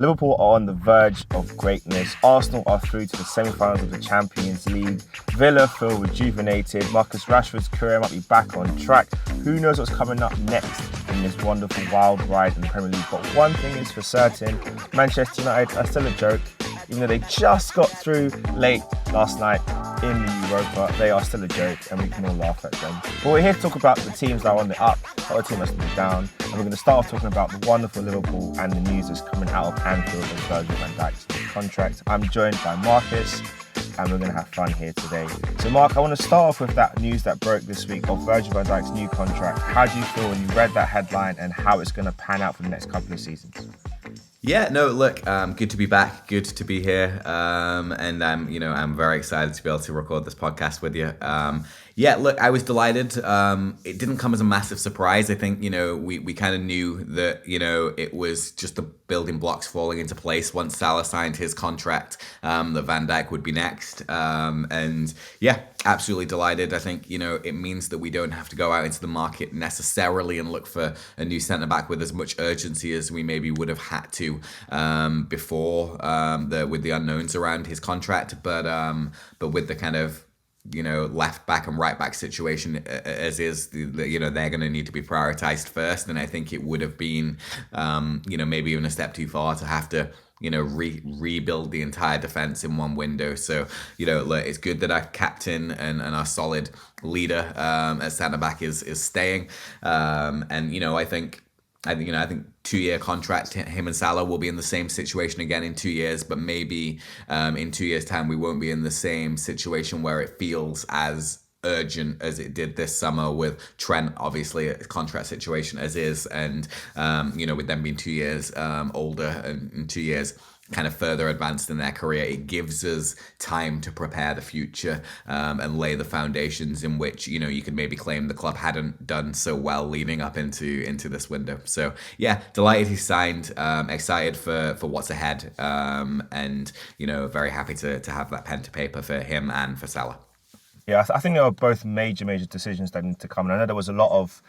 Liverpool are on the verge of greatness. Arsenal are through to the semi-finals of the Champions League. Villa feel rejuvenated. Marcus Rashford's career might be back on track. Who knows what's coming up next in this wonderful wild ride in the Premier League? But one thing is for certain, Manchester United are still a joke. Even though they just got through late last night in the Europa, they are still a joke and we can all laugh at them. But we're here to talk about the teams that are on the up, the other team that's on the down, and we're going to start off talking about the wonderful Liverpool and the news that's coming out of Anfield and Virgil Van Dijk's new contract. I'm joined by Markus and we're going to have fun here today. So Mark, I want to start off with that news that broke this week of Virgil van Dijk's new contract. How do you feel when you read that headline and how it's going to pan out for the next couple of seasons? Yeah, no, look, good to be back, good to be here, and I'm very excited to be able to record this podcast with you. Yeah, look, I was delighted. It didn't come as a massive surprise. I think, we kind of knew that, it was just the building blocks falling into place once Salah signed his contract, that Van Dijk would be next. And yeah, absolutely delighted. I think, it means that we don't have to go out into the market necessarily and look for a new centre-back with as much urgency as we maybe would have had to before with the unknowns around his contract. But with the kind of left back and right back situation as is, they're going to need to be prioritized first. And I think it would have been, maybe even a step too far to have to, rebuild the entire defense in one window. So, look, it's good that our captain and our solid leader at centre back is staying. I think 2-year contract, him and Salah will be in the same situation again in 2 years, but maybe in 2 years' time we won't be in the same situation where it feels as urgent as it did this summer with Trent, obviously a contract situation as is, and with them being 2 years older and 2 years kind of further advanced in their career, it gives us time to prepare the future and lay the foundations in which you could maybe claim the club hadn't done so well leading up into this window. So yeah, delighted he signed, excited for what's ahead, and very happy to have that pen to paper for him and for Salah. Yeah, I think there were both major decisions that need to come. And I know there was a lot of,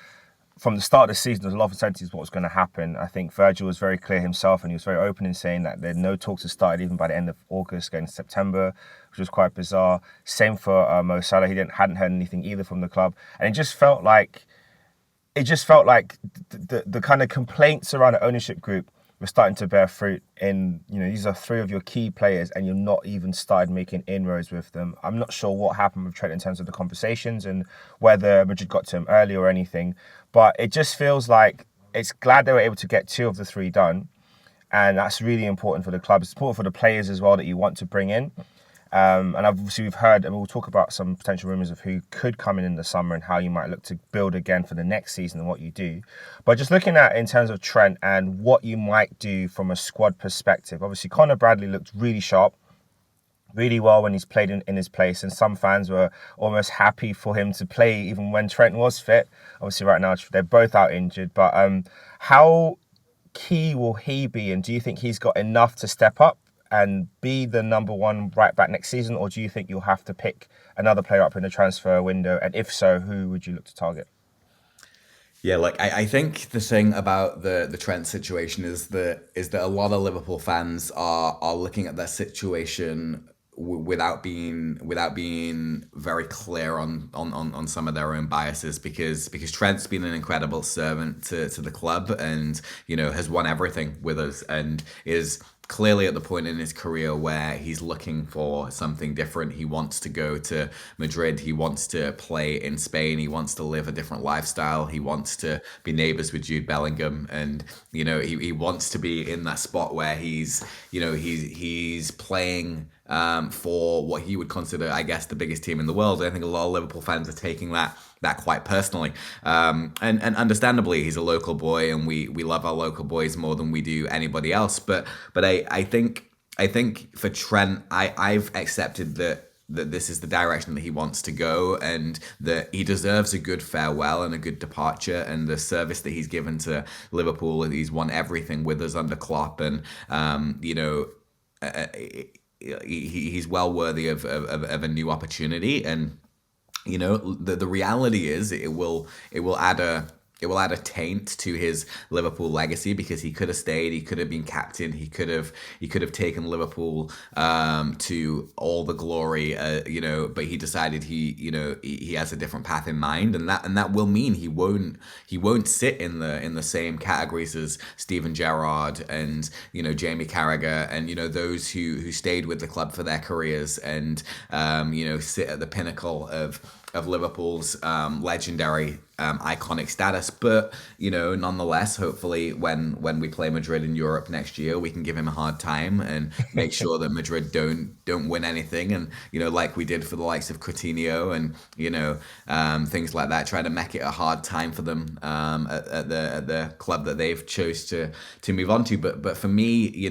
from the start of the season, there was a lot of uncertainties what was going to happen. I think Virgil was very clear himself and he was very open in saying that there no talks had started even by the end of August, going to September, which was quite bizarre. Same for Mo Salah. He hadn't heard anything either from the club. And it just felt like the kind of complaints around the ownership group were starting to bear fruit in, these are three of your key players and you're not even started making inroads with them. I'm not sure what happened with Trent in terms of the conversations and whether Madrid got to him early or anything, but it just feels like it's glad they were able to get 2 of the 3 done. And that's really important for the club. It's important for the players as well that you want to bring in. And obviously we've heard, and we'll talk about some potential rumours of who could come in the summer and how you might look to build again for the next season and what you do. But just looking at in terms of Trent and what you might do from a squad perspective, obviously Conor Bradley looked really sharp, really well when he's played in his place, and some fans were almost happy for him to play even when Trent was fit. Obviously right now they're both out injured, but how key will he be, and do you think he's got enough to step up and be the number 1 right back next season, or do you think you'll have to pick another player up in the transfer window? And if so, who would you look to target? Yeah, look, I think the thing about the Trent situation is that a lot of Liverpool fans are looking at that situation without being very clear on some of their own biases, because Trent's been an incredible servant to the club and has won everything with us and is clearly at the point in his career where he's looking for something different. He wants to go to Madrid. He wants to play in Spain. He wants to live a different lifestyle. He wants to be neighbours with Jude Bellingham, and he wants to be in that spot where he's playing for what he would consider, I guess, the biggest team in the world. I think a lot of Liverpool fans are taking that quite personally, and understandably. He's a local boy, and we love our local boys more than we do anybody else. But I think for Trent, I've accepted that this is the direction that he wants to go, and that he deserves a good farewell and a good departure, and the service that he's given to Liverpool. He's won everything with us under Klopp, and he's well worthy of a new opportunity. And the reality is it will add a taint to his Liverpool legacy, because he could have stayed, he could have been captain, he could have taken Liverpool to all the glory, but he decided he has a different path in mind, and that will mean he won't sit in the same categories as Steven Gerrard and Jamie Carragher and those who stayed with the club for their careers and sit at the pinnacle of Liverpool's legendary iconic status. But nonetheless, hopefully when we play Madrid in Europe next year, we can give him a hard time and make sure that Madrid don't win anything, and like we did for the likes of Coutinho and things like that, try to make it a hard time for them at the club that they've chose to move on to. But for me,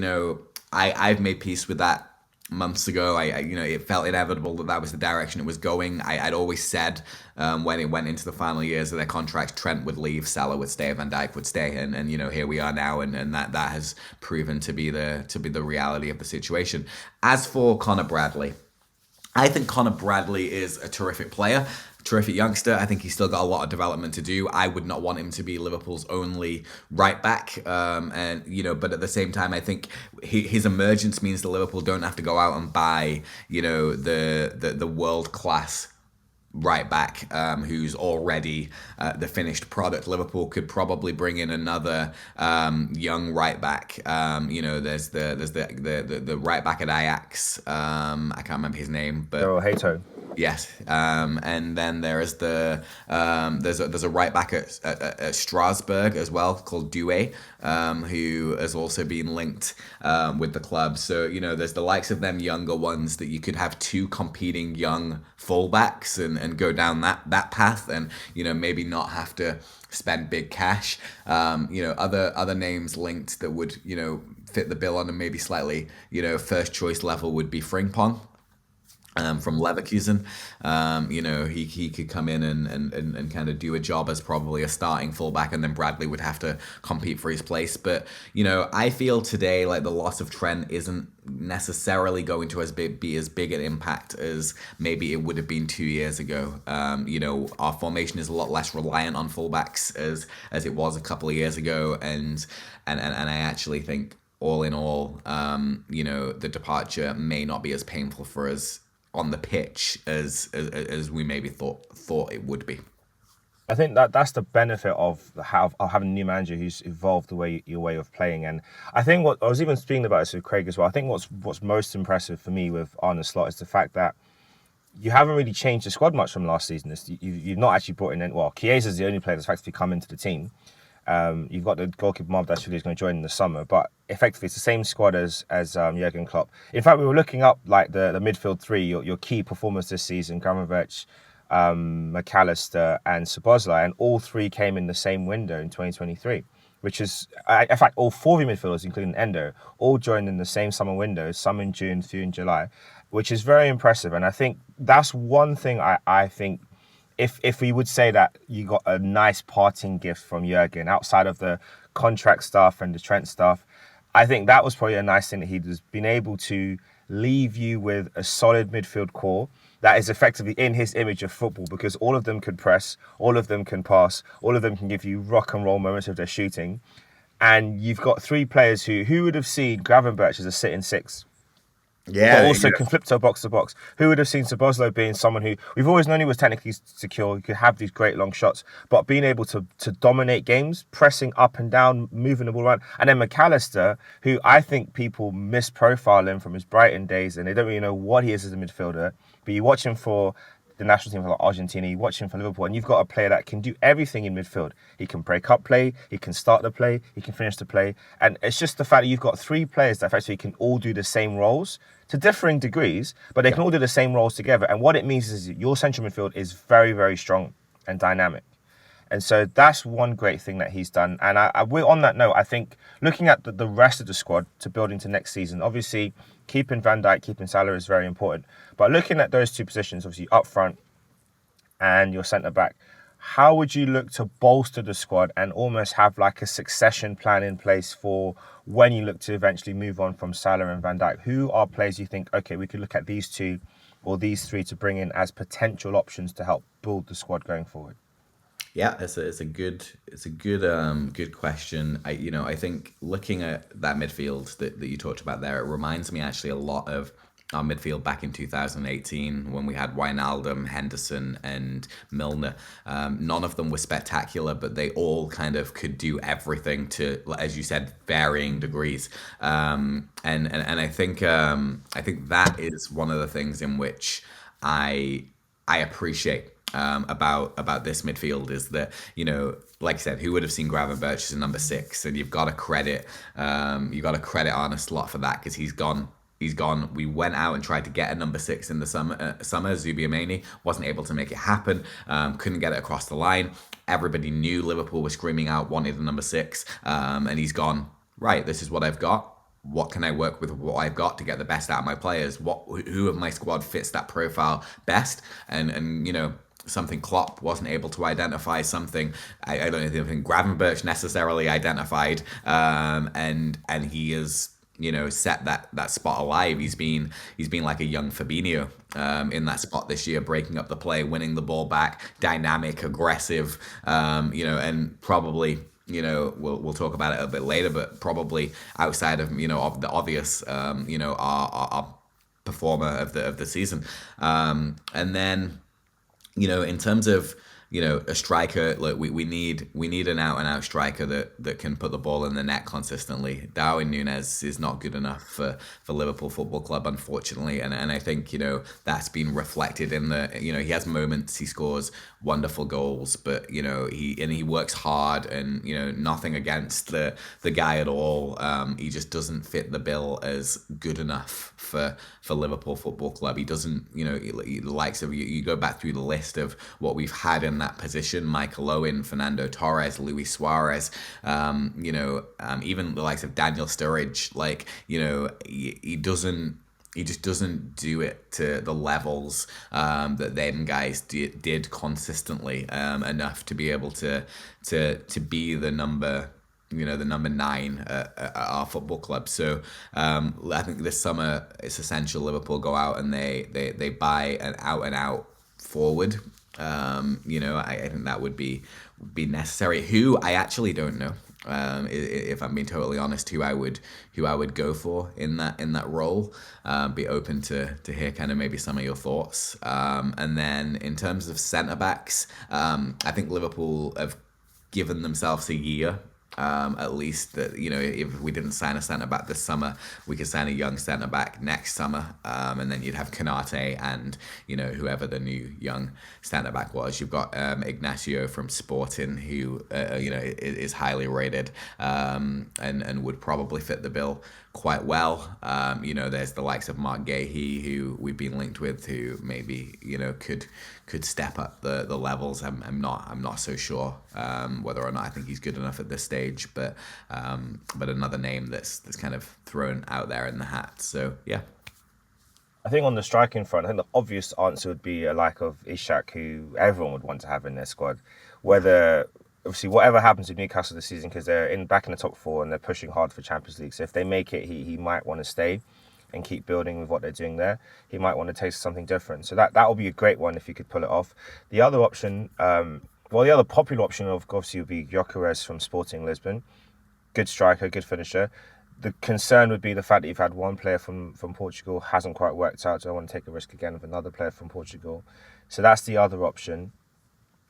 I've made peace with that months ago. It felt inevitable that was the direction it was going. I'd always said when it went into the final years of their contract, Trent would leave, Salah would stay, Van Dijk would stay, and here we are now, and that has proven to be the reality of the situation. As for Connor Bradley, I think Connor Bradley is a terrific player. Terrific youngster. I think he's still got a lot of development to do. I would not want him to be Liverpool's only right back. But at the same time, I think his emergence means that Liverpool don't have to go out and buy, the world class right back who's already the finished product. Liverpool could probably bring in another young right back. There's the right back at Ajax. I can't remember his name, but Hato. Yes, and then there is there's a right back at Strasbourg as well called Doué, who has also been linked with the club. So there's the likes of them younger ones that you could have two competing young fullbacks and go down that path, and maybe not have to spend big cash. Other names linked that would fit the bill on a maybe slightly first choice level would be Frimpong. From Leverkusen. He could come in and kind of do a job as probably a starting fullback, and then Bradley would have to compete for his place. But I feel today like the loss of Trent isn't necessarily going to be as big an impact as maybe it would have been 2 years ago. Our formation is a lot less reliant on fullbacks as it was a couple of years ago, and I actually think all in all, the departure may not be as painful for us on the pitch as we maybe thought it would be. I think that's the benefit of having a new manager who's evolved your way of playing. And I think what I was even speaking about this with Craig as well. I think what's most impressive for me with Arne Slot is the fact that you haven't really changed the squad much from last season. You've not actually brought in. Well, Chiesa's the only player that's actually come into the team. You've got the goalkeeper Marv that's going to join in the summer, but effectively it's the same squad as Jurgen Klopp. In fact, we were looking up like the midfield three, your key performers this season: Gravenberch, McAllister, and Szoboszlai, and all three came in the same window in 2023. Which is, in fact, all four of your midfielders, including Endo, all joined in the same summer window, some in June, few in July, which is very impressive. And I think that's one thing I think. If we would say that you got a nice parting gift from Jurgen outside of the contract stuff and the Trent stuff, I think that was probably a nice thing that he's been able to leave you with a solid midfield core that is effectively in his image of football, because all of them could press, all of them can pass, all of them can give you rock and roll moments if they're shooting. And you've got three players who would have seen Gravenberch as a sit-in six. Yeah, but also can flip to box to box. Who would have seen Szoboszlai being someone who we've always known he was technically secure, he could have these great long shots, but being able to dominate games, pressing up and down, moving the ball around. And then McAllister, who I think people misprofile him from his Brighton days, and they don't really know what he is as a midfielder. But you watch him for the national team for Argentina, you watch him for Liverpool, and you've got a player that can do everything in midfield. He can break up play, he can start the play, he can finish the play. And it's just the fact that you've got three players that actually can all do the same roles to differing degrees, but they can all do the same roles together. And what it means is your central midfield is very, very strong and dynamic. And so that's one great thing that he's done. And on that note, I think looking at the rest of the squad to build into next season, obviously keeping Van Dijk, keeping Salah is very important. But looking at those two positions, obviously up front and your centre-back, how would you look to bolster the squad and almost have like a succession plan in place for when you look to eventually move on from Salah and Van Dijk? Who are players you think, okay, we could look at these two or these three to bring in as potential options to help build the squad going forward? Yeah, it's a good question. I think looking at that midfield that you talked about there, it reminds me actually a lot of our midfield back in 2018 when we had Wijnaldum, Henderson, and Milner. None of them were spectacular, but they all kind of could do everything to, as you said, varying degrees. And I think that is one of the things in which I appreciate about this midfield is that, like I said, who would have seen Gravenberch as a number 6? And you've got to credit Arne Slot for that, because he's gone. He's gone. We went out and tried to get a number 6 in the summer. Zubimendi wasn't able to make it happen. Couldn't get it across the line. Everybody knew Liverpool was screaming out, wanted the number 6, and he's gone. Right, this is what I've got. What can I work with what I've got to get the best out of my players? Who of my squad fits that profile best? And something Klopp wasn't able to identify, something I don't think Gravenberch necessarily identified, and he has set that spot alive. He's been like a young Fabinho in that spot this year, breaking up the play, winning the ball back, dynamic, aggressive, and probably. We'll talk about it a bit later, but probably outside of of the obvious, our performer of the season, and then in terms of a striker, look, we need an out and out striker that can put the ball in the net consistently. Darwin Núñez is not good enough for Liverpool Football Club, unfortunately, and I think that's been reflected in he has moments, he scores wonderful goals, but he works hard, and nothing against the guy at all. He just doesn't fit the bill as good enough for Liverpool Football Club. He doesn't, the likes of you go back through the list of what we've had in that position: Michael Owen, Fernando Torres, Luis Suarez, even the likes of Daniel Sturridge. He just doesn't do it to the levels that them guys did consistently enough to be able to be the number. The number 9 at our football club. So I think this summer it's essential Liverpool go out and they buy an out and out forward. I think that would be necessary. Who I actually don't know. If I'm being totally honest, who I would go for in that role. Be open to hear kind of maybe some of your thoughts. And then in terms of centre backs, I think Liverpool have given themselves a year. At least that if we didn't sign a centre back this summer, we could sign a young centre back next summer, and then you'd have Konate and whoever the new young centre back was. You've got Ignacio from Sporting, who is highly rated, and would probably fit the bill quite well. There's the likes of Mark Gahey, who we've been linked with, who maybe could step up the levels. I'm not so sure whether or not I think he's good enough at this stage, but another name that's kind of thrown out there in the hat. So yeah. I think on the striking front, I think the obvious answer would be a lack of Ishak, who everyone would want to have in their squad. Obviously, whatever happens with Newcastle this season, because they're back in the top 4 and they're pushing hard for Champions League. So if they make it, he might want to stay and keep building with what they're doing there. He might want to taste something different. So that will be a great one if you could pull it off. The other option, the other popular option, obviously, would be Gyökeres from Sporting Lisbon. Good striker, good finisher. The concern would be the fact that you've had one player from Portugal, hasn't quite worked out, so I want to take a risk again with another player from Portugal. So that's the other option,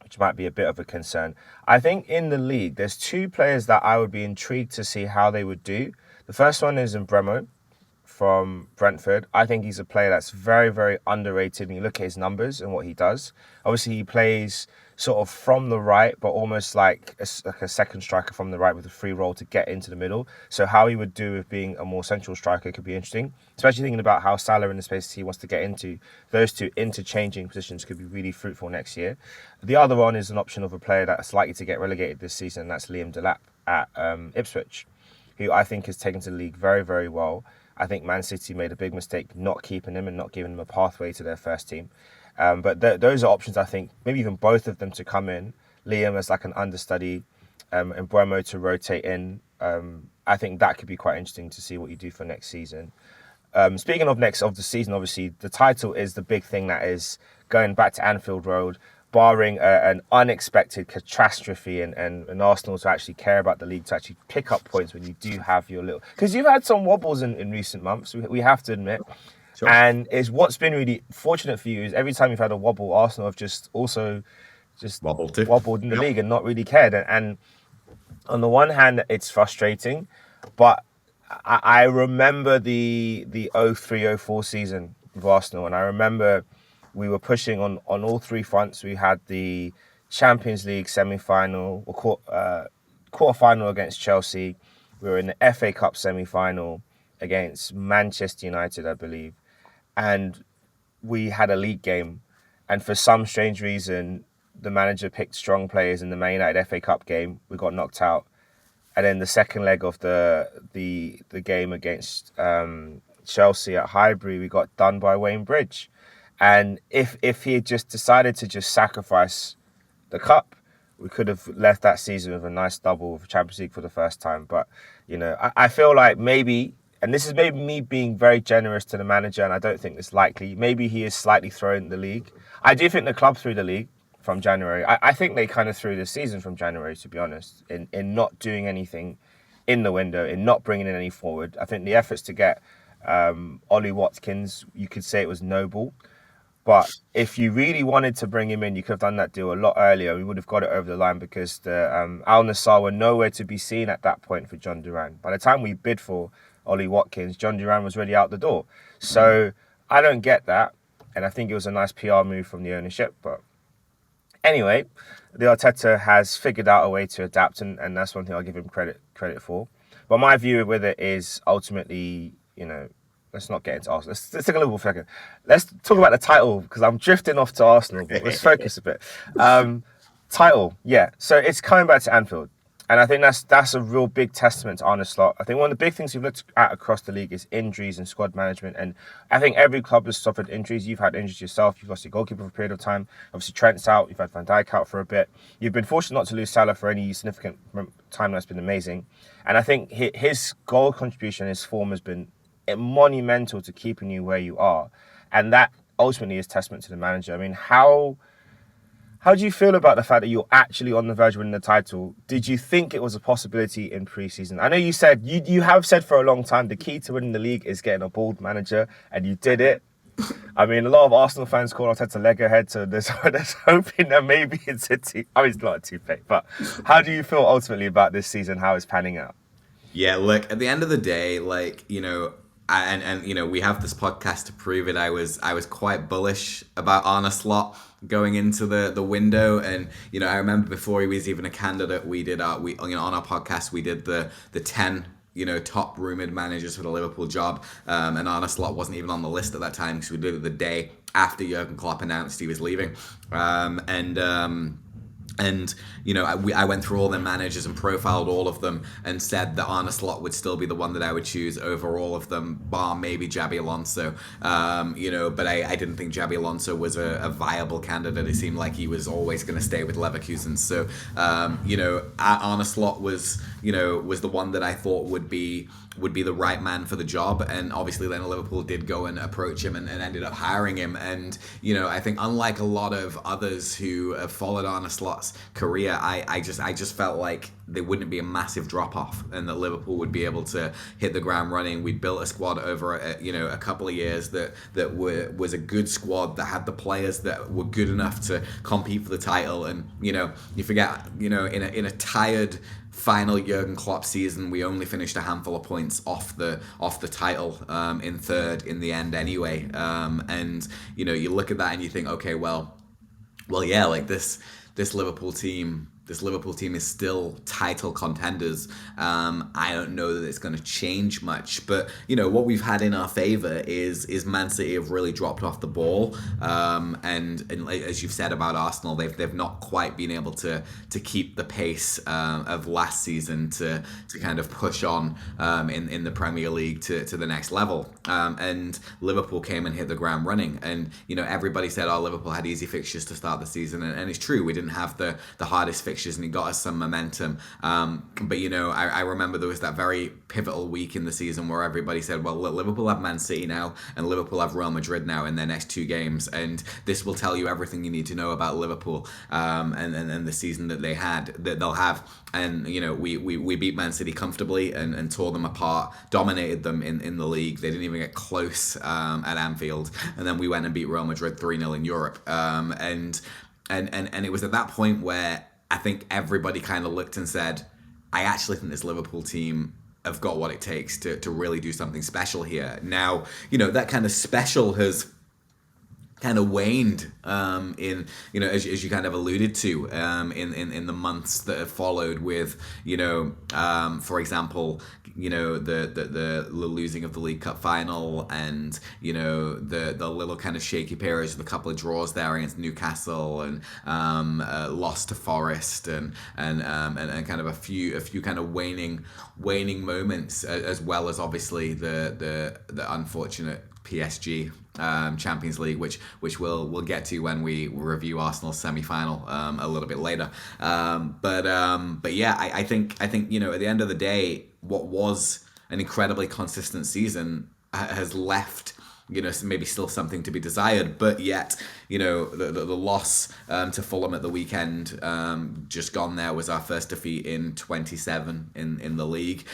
which might be a bit of a concern. I think in the league, there's 2 players that I would be intrigued to see how they would do. The first one is Bremo from Brentford. I think he's a player that's very, very underrated when you look at his numbers and what he does. Obviously, he plays sort of from the right, but almost like a second striker from the right with a free role to get into the middle. So how he would do with being a more central striker could be interesting, especially thinking about how Salah in the spaces he wants to get into. Those 2 interchanging positions could be really fruitful next year. The other one is an option of a player that's likely to get relegated this season, and that's Liam Delap at Ipswich, who I think has taken to the league very, very well. I think Man City made a big mistake not keeping him and not giving him a pathway to their first team. But those are options, I think, maybe even both of them to come in. Liam as like an understudy, and Bremo to rotate in. I think that could be quite interesting to see what you do for next season. Speaking of the season, obviously, the title is the big thing that is going back to Anfield Road, barring an unexpected catastrophe and Arsenal to actually care about the league, to actually pick up points when you do have your little... Because you've had some wobbles in recent months, we have to admit. Sure. And it's what's been really fortunate for you is every time you've had a wobble, Arsenal have just wobbled in the league and not really cared. And on the one hand, it's frustrating, but I remember the 03-04 season with Arsenal, and I remember we were pushing on all three fronts. We had the Champions League semi-final or quarter-final against Chelsea. We were in the FA Cup semi-final against Manchester United, I believe. And we had a league game. And for some strange reason, the manager picked strong players in the Man United FA Cup game. We got knocked out. And then the second leg of the game against Chelsea at Highbury, we got done by Wayne Bridge. And if he had just decided to just sacrifice the cup, we could have left that season with a nice double of Champions League for the first time. But, you know, I feel like maybe, and this is maybe me being very generous to the manager, and I don't think it's likely, maybe he is slightly throwing the league. I do think the club threw the league from January. I think they kind of threw the season from January, to be honest, in not doing anything in the window, in not bringing in any forward. I think the efforts to get Ollie Watkins, you could say it was noble. But if you really wanted to bring him in, you could have done that deal a lot earlier. We would have got it over the line because the Al Nassr were nowhere to be seen at that point for John Duran. By the time we bid for Ollie Watkins, John Duran was already out the door. So I don't get that. And I think it was a nice PR move from the ownership. But anyway, the Arteta has figured out a way to adapt, and that's one thing I'll give him credit for. But my view with it is ultimately, you know, let's not get into Arsenal. Let's take a little second. Let's talk about the title, because I'm drifting off to Arsenal. But let's focus a bit. Title, yeah. So it's coming back to Anfield. And I think that's a real big testament to Arne Slot. I think one of the big things we've looked at across the league is injuries and squad management. And I think every club has suffered injuries. You've had injuries yourself. You've lost your goalkeeper for a period of time. Obviously, Trent's out. You've had Van Dijk out for a bit. You've been fortunate not to lose Salah for any significant time. That's been amazing. And I think his goal contribution, his form has been monumental to keeping you where you are. And that ultimately is testament to the manager. I mean, how do you feel about the fact that you're actually on the verge of winning the title? Did you think it was a possibility in pre-season? I know you said, you have said for a long time, the key to winning the league is getting a bald manager, and you did it. I mean, a lot of Arsenal fans call Arteta Lego-head, so there's hoping that maybe it's a team. I mean, it's not a toupee, but how do you feel ultimately about this season, how it's panning out? Yeah, look, at the end of the day, like, you know, and you know, we have this podcast to prove it. I was quite bullish about Arne Slot going into the window, and you know, I remember before he was even a candidate, we did on our podcast we did the 10 top rumored managers for the Liverpool job, and Arne Slot wasn't even on the list at that time because we did it the day after Jurgen Klopp announced he was leaving, and you know, I went through all the managers and profiled all of them and said that Arne Slot would still be the one that I would choose over all of them, bar maybe Xabi Alonso. But I didn't think Xabi Alonso was a viable candidate. It seemed like he was always going to stay with Leverkusen. So Arne Slot was the one that I thought would be the right man for the job, and obviously then Liverpool did go and approach him and ended up hiring him. And I think unlike a lot of others who have followed Arne Slot's career, I just felt like there wouldn't be a massive drop off, and that Liverpool would be able to hit the ground running. We built a squad over a couple of years that was a good squad that had the players that were good enough to compete for the title. And you forget in a tired final Jurgen Klopp season, we only finished a handful of points off the title, in third in the end anyway. And you look at that and you think, okay, well, yeah, like this Liverpool team is still title contenders. I don't know that it's going to change much, but what we've had in our favor is Man City have really dropped off the ball, and as you've said about Arsenal, they've not quite been able to keep the pace of last season to kind of push on in the Premier League to the next level. And Liverpool came and hit the ground running, and everybody said, oh, Liverpool had easy fixtures to start the season, and it's true, we didn't have the hardest fixtures fixtures and he got us some momentum. But, I remember there was that very pivotal week in the season where everybody said, well, Liverpool have Man City now and Liverpool have Real Madrid now in their next 2 games. And this will tell you everything you need to know about Liverpool and the season that they'll have. And, we beat Man City comfortably and tore them apart, dominated them in the league. They didn't even get close at Anfield. And then we went and beat Real Madrid 3-0 in Europe. And it was at that point where I think everybody kind of looked and said, I actually think this Liverpool team have got what it takes to really do something special here. Now, that kind of special has kind of waned in as you kind of alluded to in the months that have followed with for example the losing of the League Cup final and the little kind of shaky periods with a couple of draws there against Newcastle and loss to Forest and kind of a few kind of waning moments, as well as obviously the unfortunate PSG Champions League, which we'll get to when we review Arsenal's semi-final a little bit later. But yeah, I think at the end of the day, what was an incredibly consistent season has left maybe still something to be desired, but yet the loss to Fulham at the weekend, just gone there, was our first defeat in 27 in the league.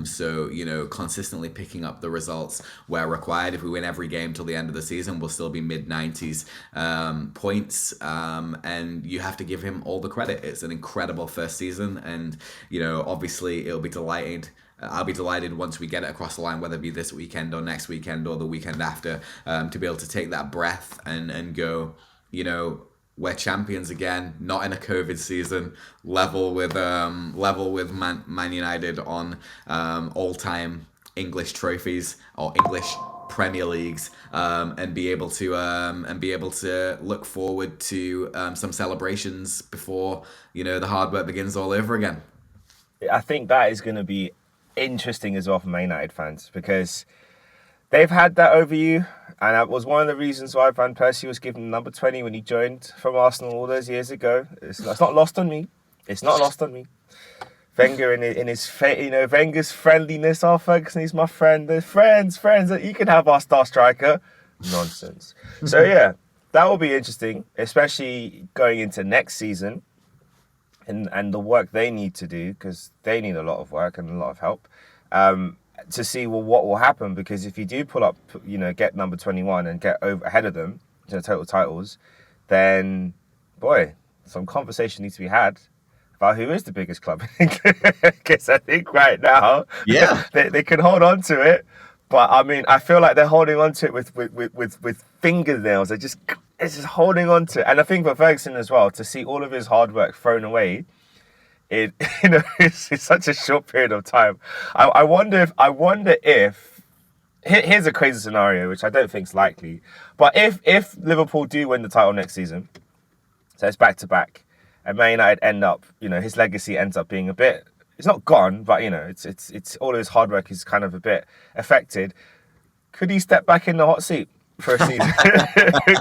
So consistently picking up the results where required. If we win every game till the end of the season, we'll still be mid-90s points, and you have to give him all the credit. It's an incredible first season, and obviously I'll be delighted once we get it across the line, whether it be this weekend or next weekend or the weekend after, to be able to take that breath and go, we're champions again, not in a COVID season, level with Man United on all-time English trophies or English Premier Leagues, and be able to look forward to some celebrations before the hard work begins all over again. I think that is going to be interesting as well for Man United fans, because they've had that over you, and that was one of the reasons why Van Persie was given number 20 when he joined from Arsenal all those years ago. It's not lost on me. It's not lost on me. Wenger in his Wenger's friendliness. Oh, Ferguson, he's my friend. They're friends. You can have our star striker. Nonsense. So yeah, that will be interesting, especially going into next season. And the work they need to do, because they need a lot of work and a lot of help, to see what will happen. Because if you do pull up, get number 21 and get ahead of them to total titles, then, boy, some conversation needs to be had about who is the biggest club in England. Because I think right now, yeah, they can hold on to it. But I mean, I feel like they're holding on to it with fingernails. It's just holding on to it. And I think for Ferguson as well, to see all of his hard work thrown away, it's such a short period of time. I wonder if here's a crazy scenario, which I don't think is likely. But if Liverpool do win the title next season, so it's back to back, and Man United end up, his legacy ends up being a bit. It's not gone, but it's all of his hard work is kind of a bit affected. Could he step back in the hot seat for a season?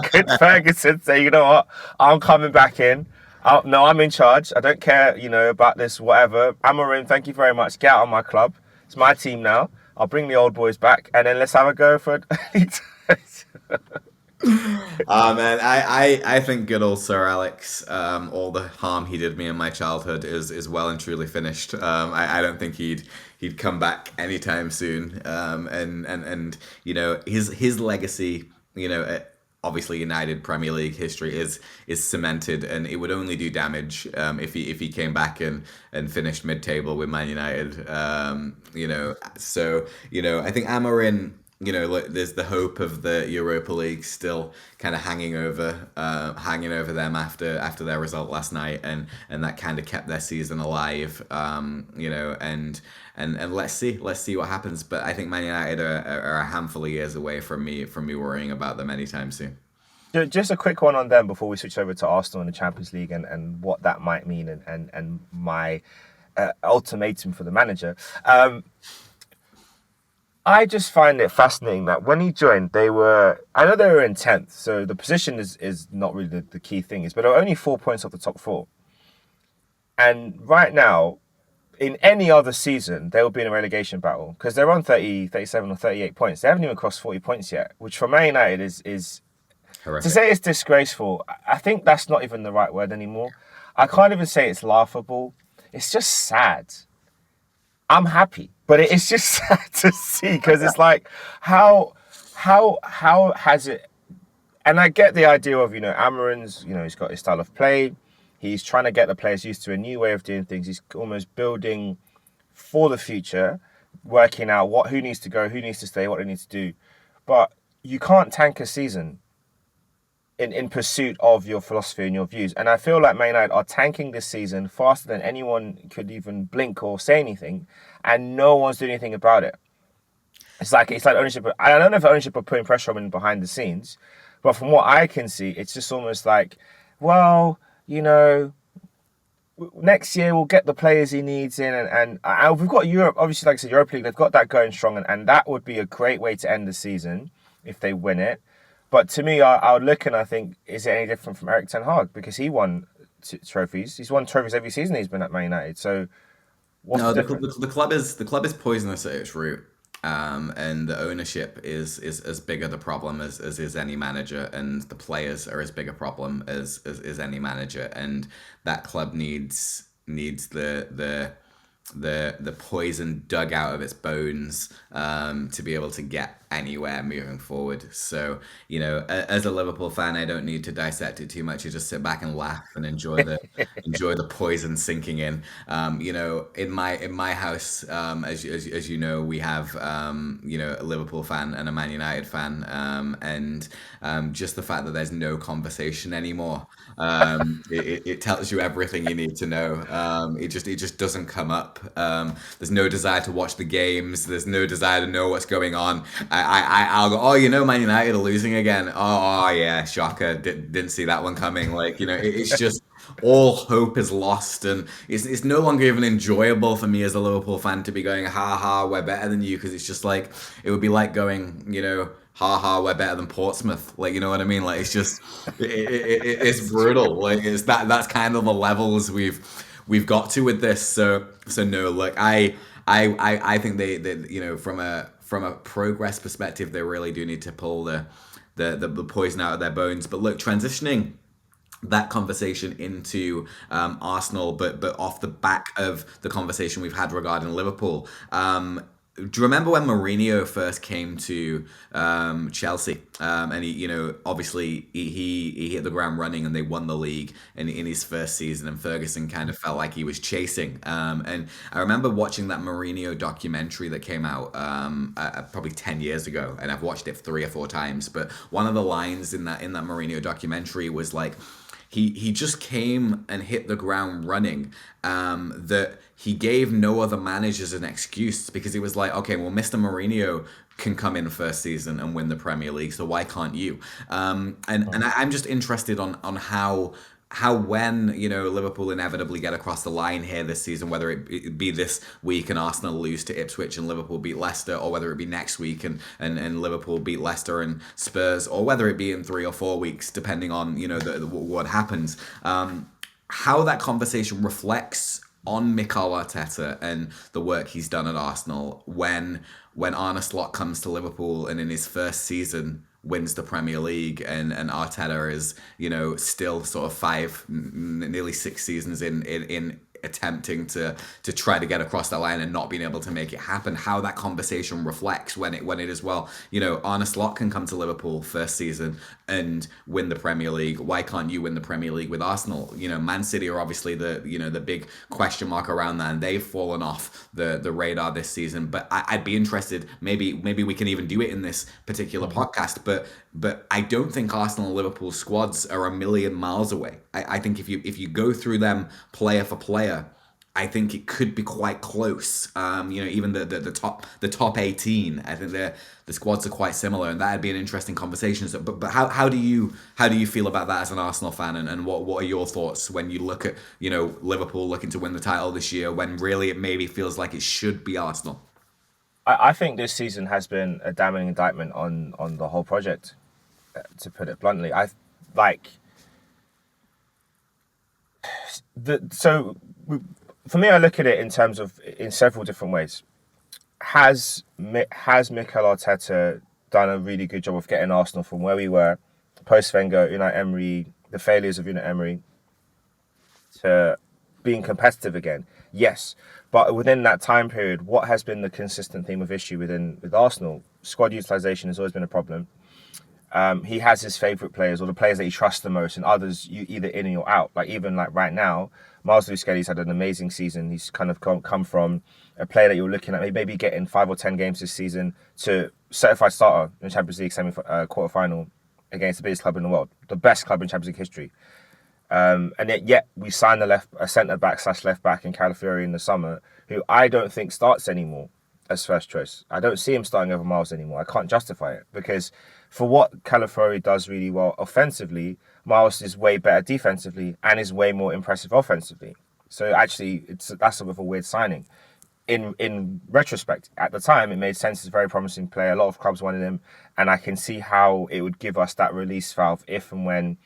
Could Ferguson say, you know what, I'm coming back in. I'm in charge. I don't care, about this, whatever. Amorim, thank you very much. Get out of my club. It's my team now. I'll bring the old boys back, and then let's have a go for it. Man, I think good old Sir Alex, all the harm he did me in my childhood is well and truly finished. I don't think he'd come back anytime soon. And his legacy, obviously United Premier League history is cemented, and it would only do damage if he came back and finished mid-table with Man United. So I think Amorim, there's the hope of the Europa League still kind of hanging over them after their result last night, and that kind of kept their season alive. And let's see what happens. But I think Man United are a handful of years away from me worrying about them anytime soon. Just a quick one on them before we switch over to Arsenal and the Champions League and what that might mean and my ultimatum for the manager. I just find it fascinating that when he joined, I know they were in 10th, so the position is not really the key thing, but they were only 4 points off the top four. And right now, in any other season, they will be in a relegation battle because they're on 30, 37 or 38 points. They haven't even crossed 40 points yet, which for Man United is to Horrific. say it's disgraceful. I think that's not even the right word anymore. I can't even say it's laughable. It's just sad. I'm happy, but it's just sad to see because it's like how has it? And I get the idea of Amarin's he's got his style of play. He's trying to get the players used to a new way of doing things. He's almost building for the future, working out who needs to go, who needs to stay, what they need to do. But you can't tank a season in pursuit of your philosophy and your views. And I feel like Man United are tanking this season faster than anyone could even blink or say anything, and no one's doing anything about it. It's like ownership. I don't know if ownership are putting pressure on him behind the scenes, but from what I can see, it's just almost like, well, next year we'll get the players he needs in, and we've got Europe. Obviously, like I said, Europa League, they've got that going strong, and that would be a great way to end the season if they win it. But to me, I would look and I think, is it any different from Erik ten Hag? Because he won trophies. He's won trophies every season he's been at Man United. So what's No, the the difference? club is poisonous at its root, and the ownership is as big a the problem as is any manager, and the players are as big a problem as any manager, and that club needs the poison dug out of its bones to be able to get anywhere moving forward. So as a Liverpool fan, I don't need to dissect it too much. You just sit back and laugh and enjoy the poison sinking in. In my house, as you know, we have a Liverpool fan and a Man United fan, and just the fact that there's no conversation anymore, it tells you everything you need to know. It just doesn't come up. There's no desire to watch the games. There's no desire to know what's going on. I'll go, oh, Man United are losing again. Oh yeah, shocker. Didn't see that one coming. Like, it's just all hope is lost, and it's no longer even enjoyable for me as a Liverpool fan to be going, ha ha, we're better than you, because it's just like, it would be like going, ha ha, we're better than Portsmouth. Like, you know what I mean? Like, it's just, it's brutal. Like, that's kind of the levels we've got to with this. So no, look, I think they from a progress perspective, they really do need to pull the poison out of their bones. But look, transitioning that conversation into Arsenal, but off the back of the conversation we've had regarding Liverpool. Do you remember when Mourinho first came to Chelsea? And obviously he hit the ground running and they won the league in his first season, and Ferguson kind of felt like he was chasing. And I remember watching that Mourinho documentary that came out probably 10 years ago, and I've watched it 3 or 4 times. But one of the lines in that Mourinho documentary was like, he just came and hit the ground running. That he gave no other managers an excuse, because he was like, okay, well, Mr. Mourinho can come in first season and win the Premier League, so why can't you? I'm just interested on how when Liverpool inevitably get across the line here this season, whether it be this week and Arsenal lose to Ipswich and Liverpool beat Leicester, or whether it be next week and Liverpool beat Leicester and Spurs, or whether it be in 3 or 4 weeks, depending on what happens, how that conversation reflects on Mikel Arteta and the work he's done at Arsenal when Arne Slot comes to Liverpool and in his first season wins the Premier League, and Arteta is still sort of nearly 6 seasons in attempting to try to get across that line and not being able to make it happen. How that conversation reflects when it is, well, Arne Slot can come to Liverpool first season and win the Premier League. Why can't you win the Premier League with Arsenal? Man City are obviously the big question mark around that, and they've fallen off the radar this season. But I'd be interested. Maybe we can even do it in this particular podcast. But I don't think Arsenal and Liverpool squads are a million miles away. I think if you go through them player for player, I think it could be quite close. Even the top 18, I think the squads are quite similar, and that'd be an interesting conversation. So, but how do you feel about that as an Arsenal fan, and what are your thoughts when you look at Liverpool looking to win the title this year, when really it maybe feels like it should be Arsenal? I think this season has been a damning indictment on the whole project, to put it bluntly. I like so for me, I look at it in several different ways. Has Mikel Arteta done a really good job of getting Arsenal from where we were post Wenger, Unai Emery, the failures of Unai Emery, to being competitive again? Yes, but within that time period, what has been the consistent theme of issue with Arsenal? Squad utilisation has always been a problem. He has his favourite players, or the players that he trusts the most, and others you either in or you're out. Like even like right now, Miles Lewis-Skelly's had an amazing season. He's kind of come from a player that you're looking at maybe getting 5 or 10 games this season to certified starter in the Champions League quarter final against the biggest club in the world, the best club in Champions League history. And yet we signed a centre back / left back in Calafiori in the summer, who I don't think starts anymore as first choice. I don't see him starting over Miles anymore. I can't justify it because for what Calafiori does really well offensively, Miles is way better defensively and is way more impressive offensively. So actually, that's a bit of a weird signing. In retrospect, at the time, it made sense. He's a very promising player. A lot of clubs wanted him, and I can see how it would give us that release valve if and when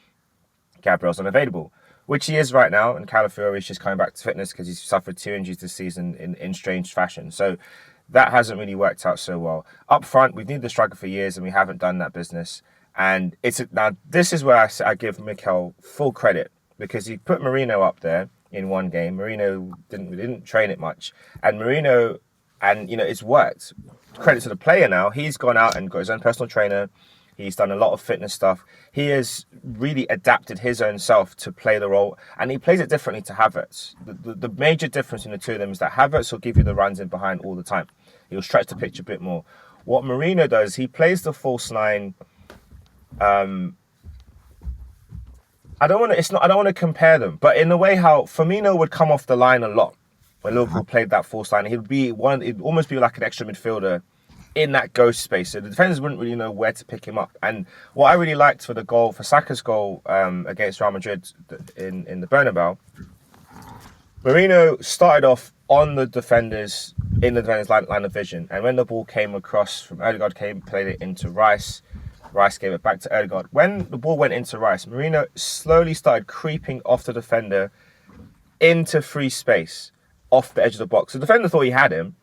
Gabriel's unavailable, which he is right now, and Calafiori is just coming back to fitness because he's suffered 2 injuries this season in strange fashion. So that hasn't really worked out so well. Up front, we've needed the striker for years, and we haven't done that business. And now this is where I give Mikel full credit, because he put Merino up there in one game. Merino didn't train it much, and Merino, and it's worked. Credit to the player now. He's gone out and got his own personal trainer. He's done a lot of fitness stuff. He has really adapted his own self to play the role, and he plays it differently to Havertz. The major difference in the two of them is that Havertz will give you the runs in behind all the time. He'll stretch the pitch a bit more. What Merino does, he plays the false nine. I don't want to compare them, but in the way how Firmino would come off the line a lot when Liverpool played that false line, it'd almost be like an extra midfielder in that ghost space. So the defenders wouldn't really know where to pick him up. And what I really liked for Saka's goal against Real Madrid in the Bernabeu, Merino started off on the defenders line of vision, and when the ball came across from Odegaard, played it into Rice. Rice gave it back to Odegaard. When the ball went into Rice, Merino slowly started creeping off the defender into free space off the edge of the box. The defender thought he had him.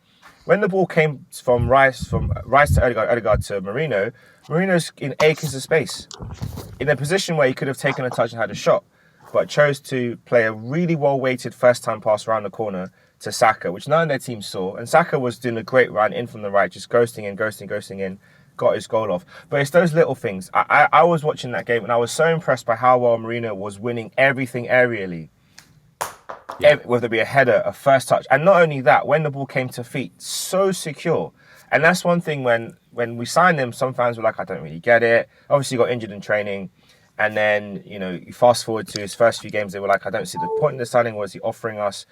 When the ball came from Rice to Odegaard to Merino, Merino's in acres of space, in a position where he could have taken a touch and had a shot, but chose to play a really well-weighted first-time pass around the corner to Saka, which none of their team saw. And Saka was doing a great run in from the right, just ghosting in, got his goal off. But it's those little things. I was watching that game, and I was so impressed by how well Merino was winning everything aerially. Yeah. Whether it be a header, a first touch. And not only that, when the ball came to feet, so secure. And that's one thing when we signed him, some fans were like, I don't really get it. Obviously, he got injured in training. And then, you fast forward to his first few games, they were like, I don't see the point in the signing. What is he offering us?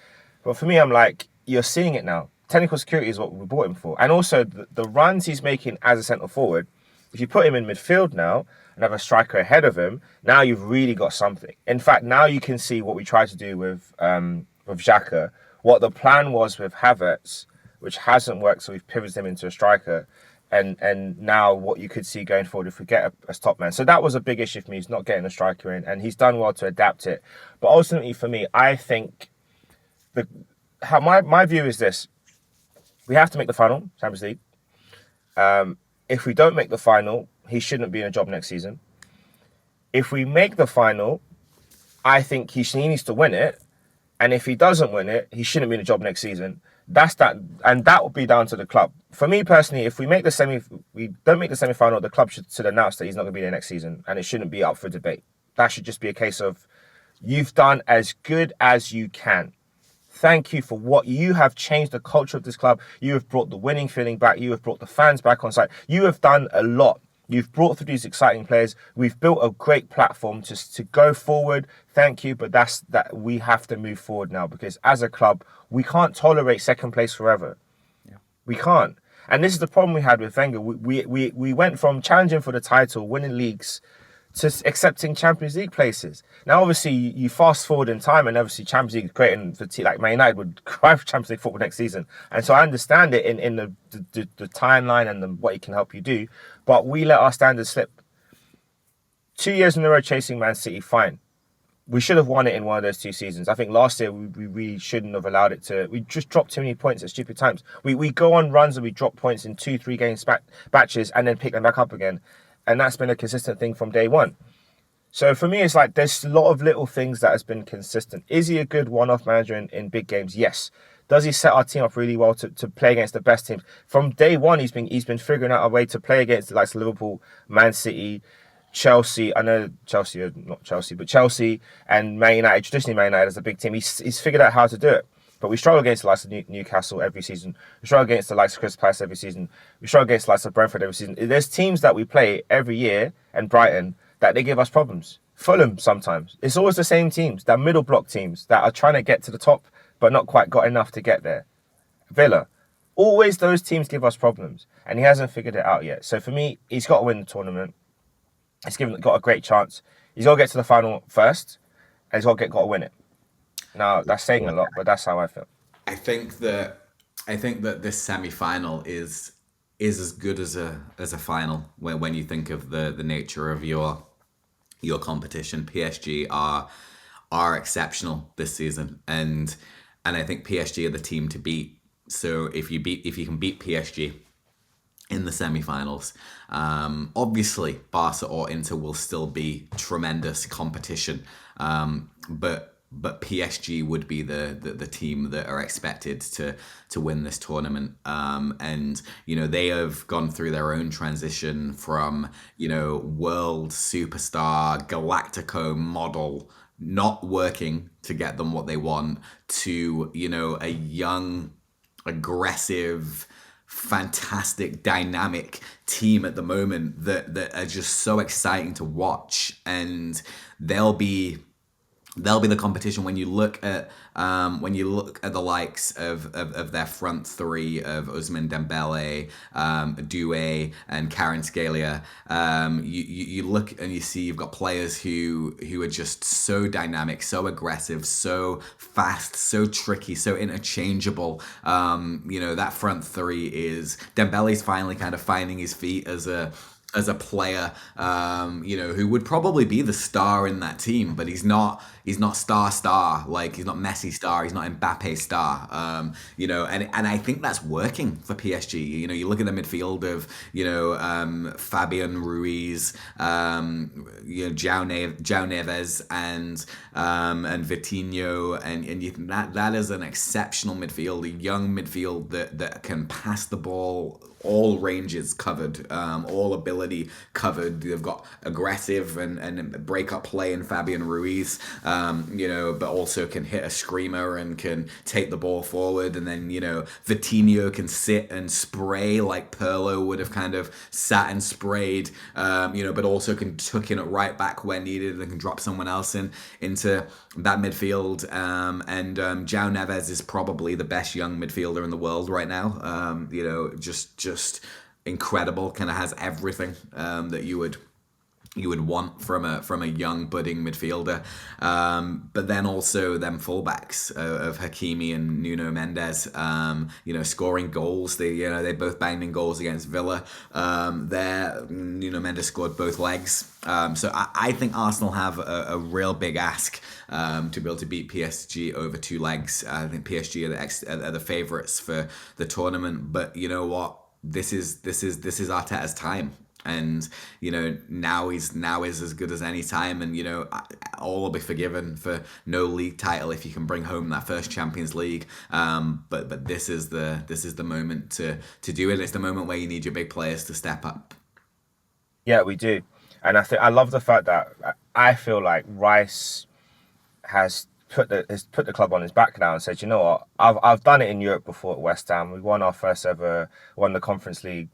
But for me, I'm like, you're seeing it now. Technical security is what we bought him for. And also, the runs he's making as a centre forward, if you put him in midfield now and have a striker ahead of him, now you've really got something. In fact, now you can see what we tried to do with Xhaka, what the plan was with Havertz, which hasn't worked, so we've pivoted him into a striker. And now what you could see going forward if we get a top man. So that was a big issue for me. He's not getting a striker in, and he's done well to adapt it. But ultimately for me, I think my view is this. We have to make the final, Champions League. If we don't make the final, he shouldn't be in a job next season. If we make the final, I think he needs to win it. And if he doesn't win it, he shouldn't be in a job next season. That's that, and that will be down to the club. For me personally, if we don't make the semi-final, the club should announce that he's not going to be there next season, and it shouldn't be up for debate. That should just be a case of, you've done as good as you can. Thank you for what you have changed the culture of this club. You have brought the winning feeling back. You have brought the fans back on site. You have done a lot. You've brought through these exciting players. We've built a great platform to go forward. Thank you, but that we have to move forward now, because as a club, we can't tolerate second place forever. Yeah. We can't. And this is the problem we had with Wenger. We went from challenging for the title, winning leagues, to accepting Champions League places. Now, obviously, you fast forward in time, and obviously Champions League is great, and for like Man United would cry for Champions League football next season. And so I understand it in the timeline and what it can help you do. But we let our standards slip. 2 years in a row chasing Man City, fine. we should have won it in one of those 2 seasons. I think last year we really shouldn't have allowed it to. We just dropped too many points at stupid times. We go on runs and we drop points in 2-3 games batches and then pick them back up again, and that's been a consistent thing from day one. So for me, it's like there's a lot of little things that has been consistent. Is he a good one-off manager in big games? Yes. Does he set our team up really well to play against the best teams? From day one, he's been figuring out a way to play against the likes of Liverpool, Man City, Chelsea. I know Chelsea, not Chelsea, but Chelsea and Man United. Traditionally, Man United is a big team. He's figured out how to do it. But we struggle against the likes of Newcastle every season. We struggle against the likes of Crystal Palace every season. We struggle against the likes of Brentford every season. There's teams that we play every year, and Brighton, that they give us problems. Fulham sometimes. It's always the same teams, that middle block teams that are trying to get to the top but not quite got enough to get there. Villa. Always those teams give us problems, and he hasn't figured it out yet. So for me, he's got to win the tournament. He's got a great chance. He's got to get to the final first, and he's got to win it. Now, that's saying a lot, but that's how I feel. I think that this semi-final is as good as a final when you think of the nature of your competition. PSG are exceptional this season, and I think PSG are the team to beat. So if you can beat PSG in the semi-finals, obviously Barca or Inter will still be tremendous competition, but PSG would be the team that are expected to win this tournament. And they have gone through their own transition from world superstar Galactico model not working to get them what they want to a young, aggressive, fantastic, dynamic team at the moment that are just so exciting to watch, and they'll be the competition when you look at the likes of their front three of Ousmane Dembele, Doué, and Kvaratskhelia. You look and you see you've got players who are just so dynamic, so aggressive, so fast, so tricky, so interchangeable. That front three is Dembele's finally kind of finding his feet as a player, who would probably be the star in that team, but he's not star, like he's not Messi star, he's not Mbappe star, and I think that's working for PSG. You look at the midfield of, Fabian Ruiz, João Neves and Vitinho, and you think that is an exceptional midfield, a young midfield that can pass the ball, all ranges covered, all ability covered. They've got aggressive and break up play in Fabian Ruiz, but also can hit a screamer and can take the ball forward. And then, Vitinho can sit and spray like Pirlo would have kind of sat and sprayed, but also can tuck in it right back when needed and can drop someone else into that midfield. And João Neves is probably the best young midfielder in the world right now. Just incredible, kind of has everything that you would want from a young budding midfielder, but then also them fullbacks of Hakimi and Nuno Mendes, scoring goals. They both banged in goals against Villa. Nuno Mendes scored both legs. So I think Arsenal have a real big ask to be able to beat PSG over 2 legs. I think PSG are the favourites for the tournament. But you know what? This is Arteta's time. And now is as good as any time, and all will be forgiven for no league title if you can bring home that first Champions League. But this is the moment to do it. It's the moment where you need your big players to step up. Yeah, we do, and I love the fact that I feel like Rice has put the club on his back now and said, you know what, I've done it in Europe before at West Ham. We won the Conference League.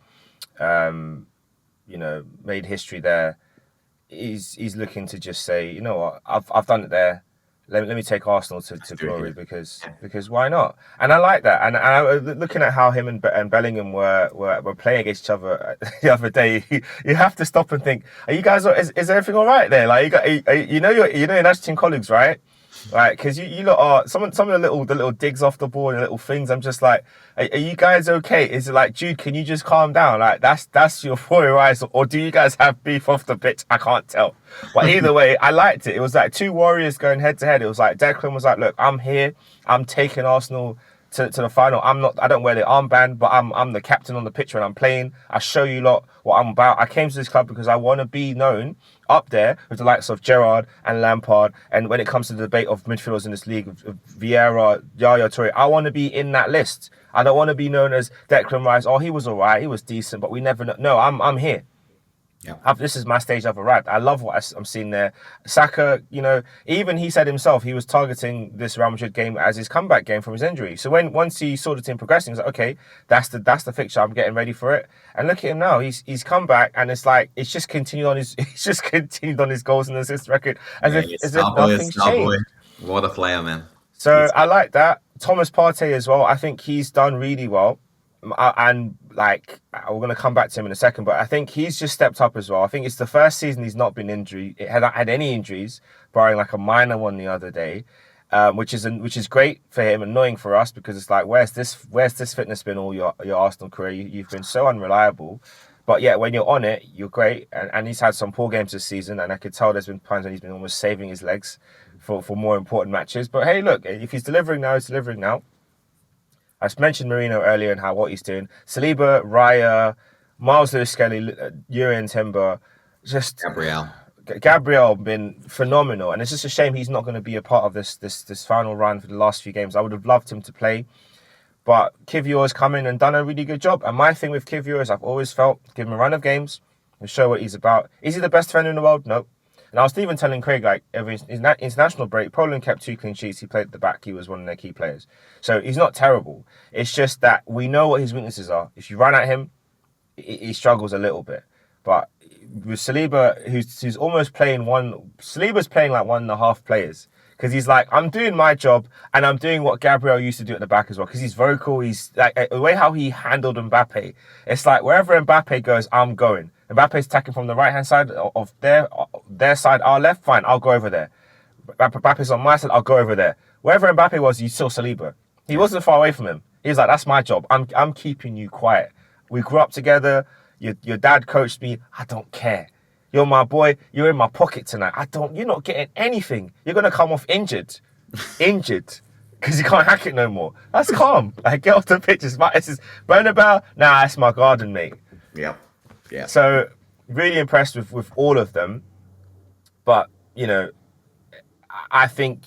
Made history there. He's looking to just say, you know what, I've done it there. Let me take Arsenal to glory because why not? And I like that. And I looking at how him and Bellingham were playing against each other the other day. You have to stop and think: are you guys? Is everything all right there? Like your national team colleagues, right? Like, because you lot are some of the little digs off the ball and little things. I'm just like, are you guys okay? Is it like, Jude, can you just calm down? Like, that's your boy, right? Or do you guys have beef off the pitch? I can't tell. But either way, I liked it. It was like two warriors going head to head. It was like Declan was like, look, I'm here. I'm taking Arsenal to the final. I don't wear the armband, but I'm the captain on the pitch when I'm playing. I show you lot what I'm about. I came to this club because I want to be known up there with the likes of Gerrard and Lampard. And when it comes to the debate of midfielders in this league, of Vieira, Yaya Toure, I want to be in that list. I don't want to be known as Declan Rice. Oh, he was all right. He was decent, but we never know. No, I'm here. Yeah. This is my stage I've arrived. I love what I'm seeing there. Saka, even he said himself he was targeting this Real Madrid game as his comeback game from his injury. So once he saw the team progressing, he's like, okay, that's the fixture. I'm getting ready for it. And look at him now. He's come back, and it's like it's just continued on his goals and assists record as if nothing's changed. What a player, man. So I like that. Thomas Partey as well. I think he's done really well. And like, we're going to come back to him in a second, but I think he's just stepped up as well. I think it's the first season he's not been had any injuries, barring like a minor one the other day, which is great for him, annoying for us because it's like, where's this fitness been all your Arsenal career? You've been so unreliable. But yeah, when you're on it, you're great. And he's had some poor games this season, and I could tell there's been times when he's been almost saving his legs for more important matches. But hey, look, if he's delivering now, he's delivering now. I mentioned Marino earlier and what he's doing. Saliba, Raya, Miles Lewis-Skelly, Jurriën Timber, just Gabriel been phenomenal, and it's just a shame he's not going to be a part of this final run for the last few games. I would have loved him to play, but Kivior's come in and done a really good job. And my thing with Kivior is I've always felt give him a run of games and show what he's about. Is he the best defender in the world? No. And I was even telling Craig, like, every international break, Poland kept 2 clean sheets. He played at the back. He was one of their key players. So he's not terrible. It's just that we know what his weaknesses are. If you run at him, he struggles a little bit. But with Saliba, who's almost playing Saliba's playing like 1.5 players. Because he's like, I'm doing my job and I'm doing what Gabriel used to do at the back as well. Because he's vocal. He's like, the way how he handled Mbappe. It's like wherever Mbappe goes, I'm going. Mbappe's attacking from the right-hand side of their side, our left, fine, I'll go over there. Mbappe's on my side, I'll go over there. Wherever Mbappe was, you saw Saliba. He wasn't far away from him. He was like, that's my job. I'm keeping you quiet. We grew up together. Your dad coached me. I don't care. You're my boy. You're in my pocket tonight. You're not getting anything. You're going to come off injured. Because you can't hack it no more. That's calm. Like, get off the pitch. It's Bernabeu. Nah, it's my garden, mate. Yep. Yeah. So really impressed with all of them, but I think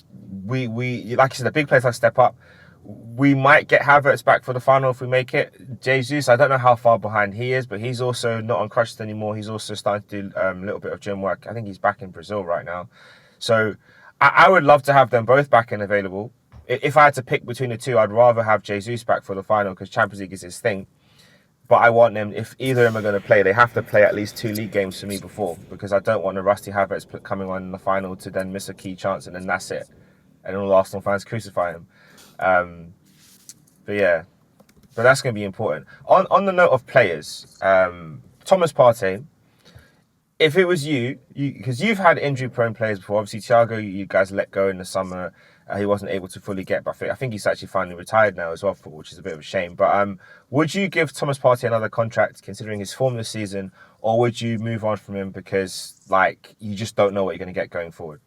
we like I said, the big players have to step up. We might get Havertz back for the final if we make it. Jesus, I don't know how far behind he is, but he's also not on crutches anymore. He's also starting to do a little bit of gym work. I think he's back in Brazil right now. So I would love to have them both back and available. If I had to pick between the two, I'd rather have Jesus back for the final because Champions League is his thing. But I want them, if either of them are going to play, they have to play at least 2 league games for me before, because I don't want a rusty Havertz coming on in the final to then miss a key chance and then that's it. And all Arsenal fans crucify him. But that's going to be important. On the note of players, Thomas Partey, if it was you because you've had injury-prone players before. Obviously, Thiago, you guys let go in the summer. He wasn't able to fully get, but I think he's actually finally retired now as well, which is a bit of a shame. But would you give Thomas Partey another contract considering his form this season, or would you move on from him because like you just don't know what you're going to get going forward?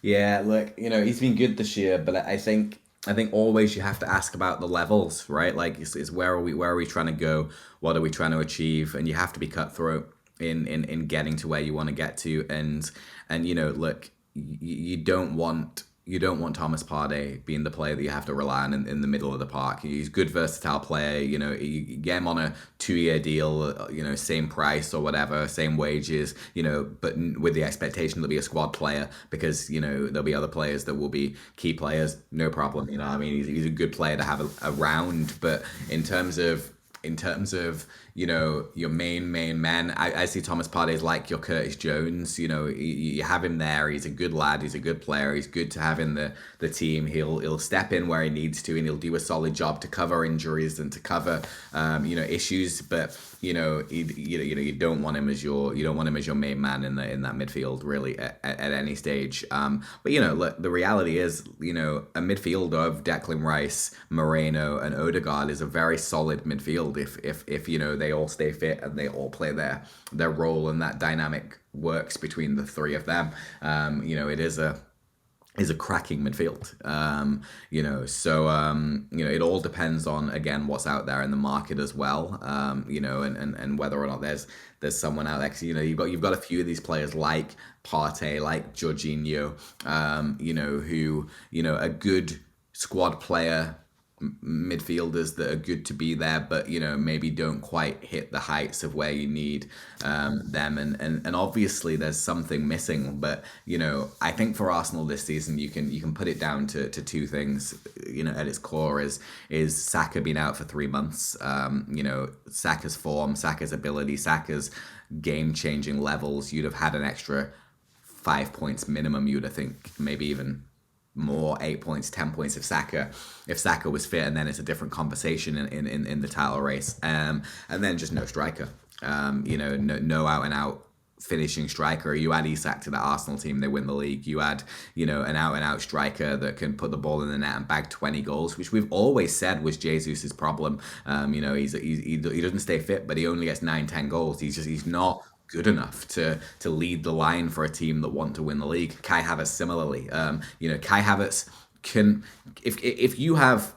Yeah, look, he's been good this year, but I think always you have to ask about the levels, right? Like, is where are we trying to go? What are we trying to achieve? And you have to be cutthroat in getting to where you want to get to. And look, you don't want Thomas Partey being the player that you have to rely on in the middle of the park. He's a good, versatile player. You get him on a 2-year deal, same price or whatever, same wages, but with the expectation to be a squad player because, there'll be other players that will be key players. No problem. He's a good player to have around. But in terms of your main men. I see Thomas Partey's like your Curtis Jones. You have him there. He's a good lad. He's a good player. He's good to have in the team. He'll step in where he needs to, and he'll do a solid job to cover injuries and to cover issues. But you don't want him as your main man in that midfield really at any stage. But look, the reality is a midfield of Declan Rice, Moreno, and Odegaard is a very solid midfield if they all stay fit and they all play their role, and that dynamic works between the three of them. It is a cracking midfield. It all depends on, again, what's out there in the market as well. And whether or not there's someone out there. 'Cause, you've got a few of these players like Partey, like Jorginho, who are good squad player midfielders that are good to be there, but maybe don't quite hit the heights of where you need them, and obviously there's something missing. But I think for Arsenal this season, you can put it down to two things. At its core is Saka being out for 3 months. Saka's form, Saka's ability, Saka's game-changing levels. You'd have had an extra 5 points minimum. You'd have think maybe even more, 8 points, 10 points if Saka was fit, and then it's a different conversation in the title race. And then just no striker. No out and out finishing striker. You add Isak to the Arsenal team, they win the league. You add an out and out striker that can put the ball in the net and bag 20 goals, which we've always said was Jesus's problem. He doesn't stay fit, but he only gets 9-10 goals. He's not good enough to lead the line for a team that want to win the league. Kai Havertz similarly. Kai Havertz can, if you have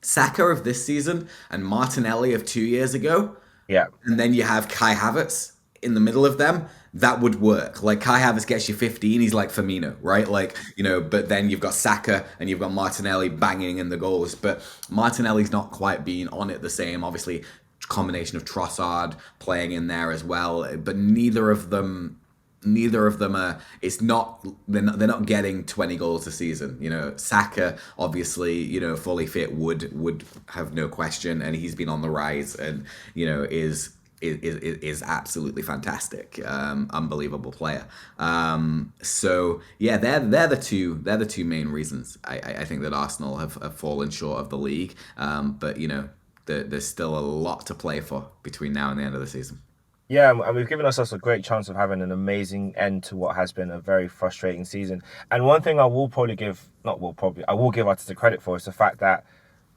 Saka of this season and Martinelli of 2 years ago, yeah, and then you have Kai Havertz in the middle of them, that would work. Like, Kai Havertz gets you 15, he's like Firmino, right? But then you've got Saka and you've got Martinelli banging in the goals, but Martinelli's not quite being on it the same. Obviously, combination of Trossard playing in there as well, but neither of them are. They're not getting 20 goals a season. Saka obviously, fully fit would have no question, and he's been on the rise, and is absolutely fantastic, unbelievable player. So yeah, they're the two main reasons I think that Arsenal have fallen short of the league. But there's still a lot to play for between now and the end of the season. Yeah, and we've given ourselves a great chance of having an amazing end to what has been a very frustrating season. And one thing I will give Arteta credit for is the fact that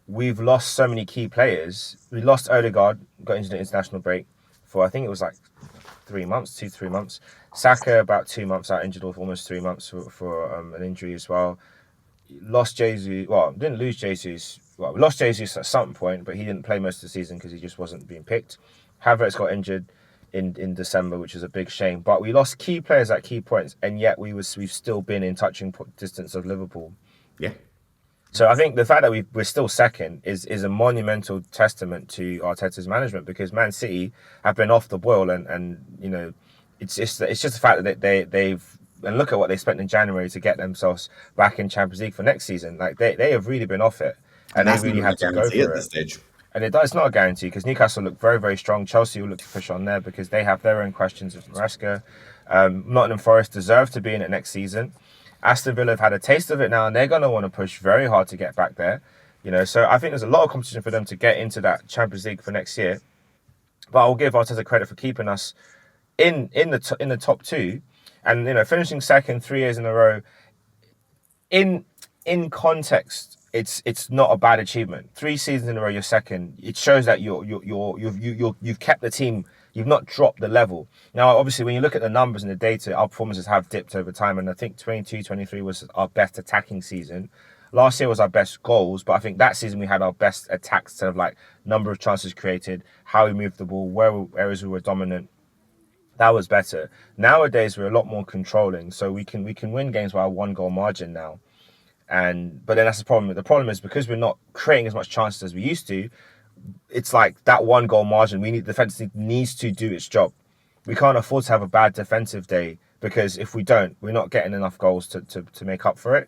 we've lost so many key players. We lost Odegaard, got into the international break for, I think it was like 3 months, 2 to 3 months. Saka about 2 months out, injured, or almost 3 months for an injury as well. Lost Jesus. Well, didn't lose Jesus. Well, we lost Jesus at some point, but he didn't play most of the season because he just wasn't being picked. Havertz got injured in December, which is a big shame. But we lost key players at key points, and yet we've still been in touching distance of Liverpool. Yeah. So I think the fact that we're still second is a monumental testament to Arteta's management, because Man City have been off the boil, and it's just the fact that they've, and look at what they spent in January to get themselves back in Champions League for next season. Like they have really been off it, and they really had to go for it. Stage. And it's not a guarantee, because Newcastle look very, very strong. Chelsea will look to push on there because they have their own questions with Maresca. Nottingham Forest deserve to be in it next season. Aston Villa have had a taste of it now, and they're going to want to push very hard to get back there. So I think there's a lot of competition for them to get into that Champions League for next year. But I'll give Arteta credit for keeping us in the top two, and finishing second 3 years in a row. In context, it's not a bad achievement. 3 seasons in a row, you're second. It shows that you've kept the team. You've not dropped the level. Now, obviously, when you look at the numbers and the data, our performances have dipped over time. And I think 22-23 was our best attacking season. Last year was our best goals, but I think that season we had our best attacks, sort of like number of chances created, how we moved the ball, where areas we were dominant. That was better. Nowadays, we're a lot more controlling, so we can win games by a 1-goal margin now. But then that's the problem. The problem is, because we're not creating as much chances as we used to, it's like that 1-goal margin. The defense needs to do its job. We can't afford to have a bad defensive day, because if we don't, we're not getting enough goals to make up for it.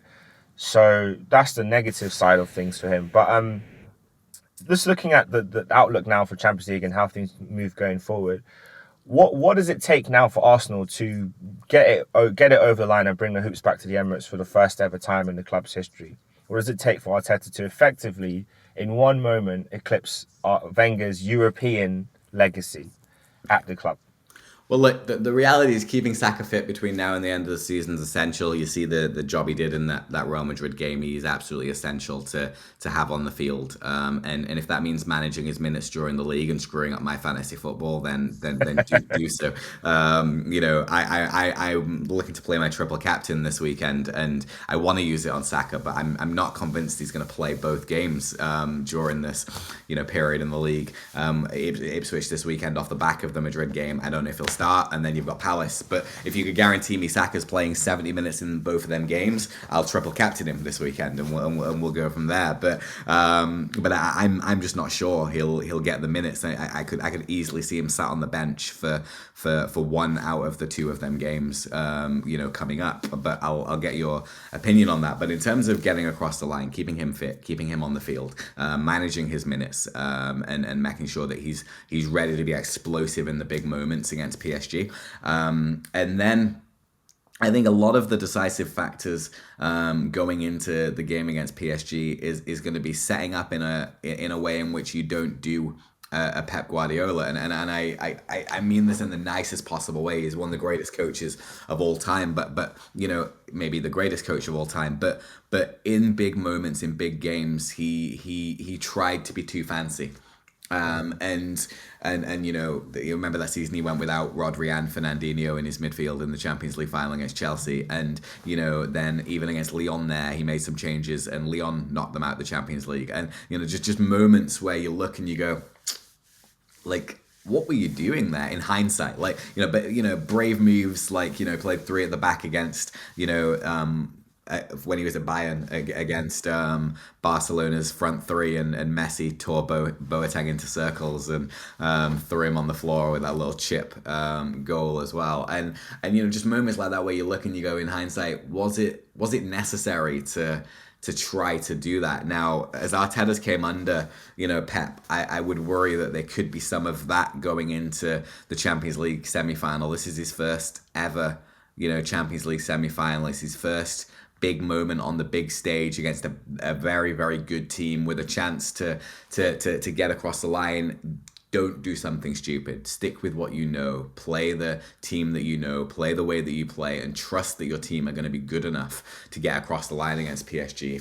So that's the negative side of things for him. But just looking at the outlook now for Champions League and how things move going forward. What does it take now for Arsenal to get it over the line and bring the hoops back to the Emirates for the first ever time in the club's history? What does it take for Arteta to effectively, in one moment, eclipse Wenger's European legacy at the club? Well, look, the reality is keeping Saka fit between now and the end of the season is essential. You see the job he did in that Real Madrid game. He's absolutely essential to have on the field. And if that means managing his minutes during the league and screwing up my fantasy football, then do so. I'm looking to play my triple captain this weekend, and I want to use it on Saka, but I'm not convinced he's going to play both games during this period in the league. Ipswich this weekend off the back of the Madrid game. I don't know if he'll start, and then you've got Palace. But if you could guarantee me Saka's playing 70 minutes in both of them games, I'll triple captain him this weekend, and we'll go from there. But I'm just not sure he'll get the minutes. I could easily see him sat on the bench for one out of the two of them games, coming up. But I'll get your opinion on that. But in terms of getting across the line, keeping him fit, keeping him on the field, managing his minutes, and making sure that he's ready to be explosive in the big moments against PSG. And then I think a lot of the decisive factors going into the game against PSG is going to be setting up in a way in which you don't do a Pep Guardiola, and I mean this in the nicest possible way. He's one of the greatest coaches of all time, but maybe the greatest coach of all time. But in big moments, in big games, he tried to be too fancy. You remember that season he went without Rodri and Fernandinho in his midfield in the Champions League final against Chelsea, and then even against Lyon there he made some changes and Lyon knocked them out of the Champions League, and just moments where you look and you go, like, what were you doing there in hindsight? Like, brave moves, like, played three at the back against, when he was at Bayern against Barcelona's front three, and Messi tore Boateng into circles and threw him on the floor with that little chip goal as well. And just moments like that where you look and you go, in hindsight, was it necessary to try to do that? Now, as Arteta's came under, Pep, I would worry that there could be some of that going into the Champions League semi-final. This is his first ever, Champions League semi-final. It's his first big moment on the big stage against a very, very good team with a chance to get across the line. Don't do something stupid. Stick with what you know. Play the team that you know. Play the way that you play, and trust that your team are going to be good enough to get across the line against PSG.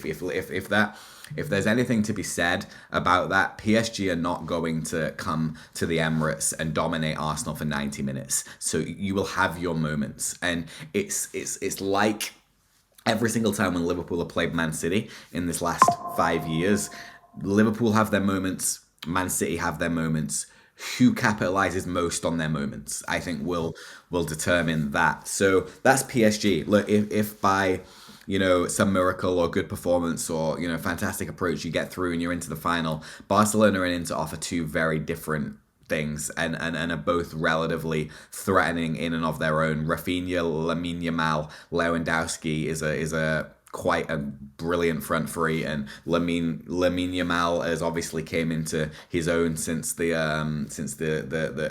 If there's anything to be said about that, PSG are not going to come to the Emirates and dominate Arsenal for 90 minutes. So you will have your moments, and it's like every single time when Liverpool have played Man City in this last 5 years, Liverpool have their moments, Man City have their moments. Who capitalizes most on their moments, I think, will determine that. So that's PSG. Look, if by some miracle or good performance or fantastic approach you get through and you're into the final, Barcelona and Inter offer two very different things and are both relatively threatening in and of their own. Rafinha, Lamine Yamal, Lewandowski is a quite a brilliant front three, and Lamine Yamal has obviously came into his own since the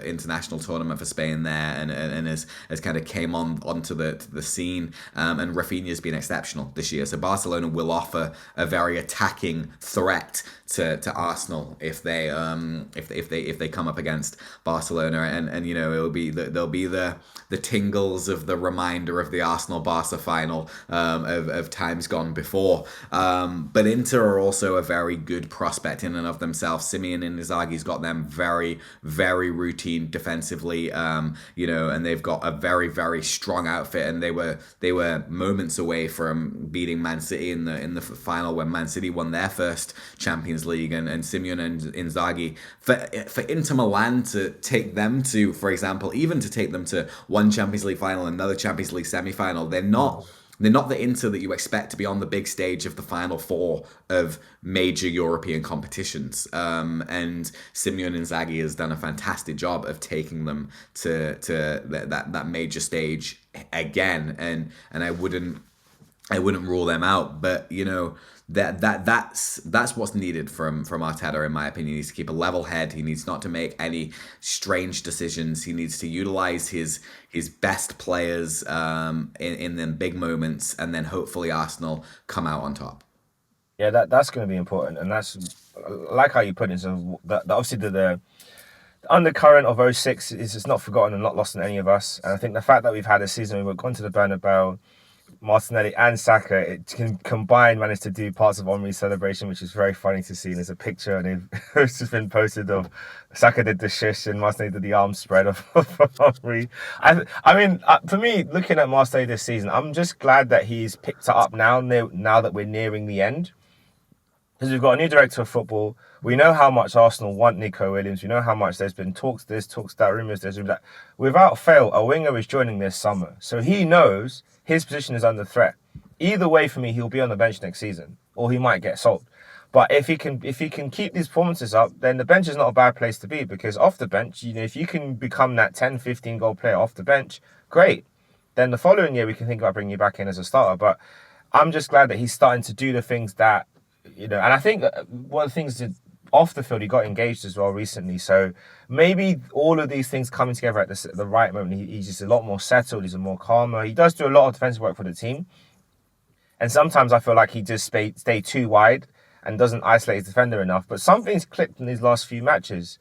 international tournament for Spain there, and has kind of came onto the scene, and Rafinha's been exceptional this year. So Barcelona will offer a very attacking threat to Arsenal if they come up against Barcelona, and there'll be the tingles of the reminder of the Arsenal Barca final of times gone before. But Inter are also a very good prospect in and of themselves. Simeone and Inzaghi's got them very, very routine defensively, and they've got a very, very strong outfit, and they were moments away from beating Man City in the final when Man City won their first Champions League, and Simeone and Inzaghi, for Inter Milan to take them to, for example, even to take them to one Champions League final, another Champions League semi-final, they're not the Inter that you expect to be on the big stage of the Final Four of major European competitions. And Simeone Inzaghi has done a fantastic job of taking them to that major stage again. And I wouldn't rule them out. But, That's what's needed from Arteta, in my opinion. He needs to keep a level head. He needs not to make any strange decisions. He needs to utilize his best players in the big moments, and then hopefully Arsenal come out on top. Yeah, that's going to be important, and that's like how you put it. So obviously the undercurrent of '06 is it's not forgotten and not lost on any of us. And I think the fact that we've had a season we've gone to the Bernabeu, Martinelli and Saka, it can combine managed to do parts of Henry's celebration, which is very funny to see. And there's a picture and it's just been posted of Saka did the shish and Martinelli did the arm spread of Henry. I mean, for me, looking at Martinelli this season, I'm just glad that he's picked it up now that we're nearing the end. Because we've got a new director of football. We know how much Arsenal want Nico Williams. We know how much there's been talks this, talks that, rumours this, rumours that. Without fail, a winger is joining this summer. So he knows his position is under threat. Either way, for me, he'll be on the bench next season. Or he might get sold. But if he can keep these performances up, then the bench is not a bad place to be. Because off the bench, if you can become that 10, 15 goal player off the bench, great. Then the following year, we can think about bringing you back in as a starter. But I'm just glad that he's starting to do the things that, and I think one of the things that off the field, he got engaged as well recently. So maybe all of these things coming together at the right moment. He's just a lot more settled. He's a more calmer. He does do a lot of defensive work for the team. And sometimes I feel like he just stay too wide and doesn't isolate his defender enough. But something's clicked in these last few matches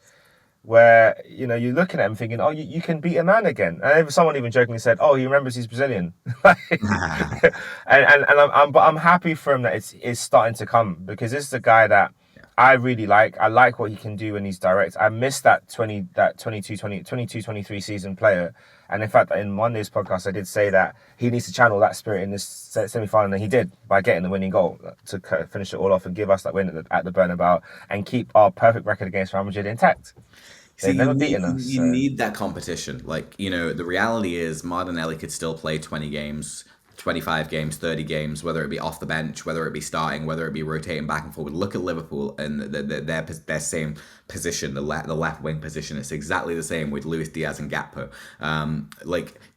where, you're looking at him thinking, oh, you can beat a man again. And someone even jokingly said, oh, he remembers he's Brazilian. But I'm happy for him that it's starting to come, because this is a guy that I really like. I like what he can do when he's direct. I miss that 22-23 season player. And in fact, in Monday's podcast, I did say that he needs to channel that spirit in this semi-final, and he did by getting the winning goal to finish it all off and give us that win at the Bernabeu and keep our perfect record against Real Madrid intact. They've never beaten us. You need that competition. The reality is Martinelli could still play 20 games, 25 games, 30 games, whether it be off the bench, whether it be starting, whether it be rotating back and forward. Look at Liverpool and their same position, the left wing position. It's exactly the same with Luis Diaz and Gakpo.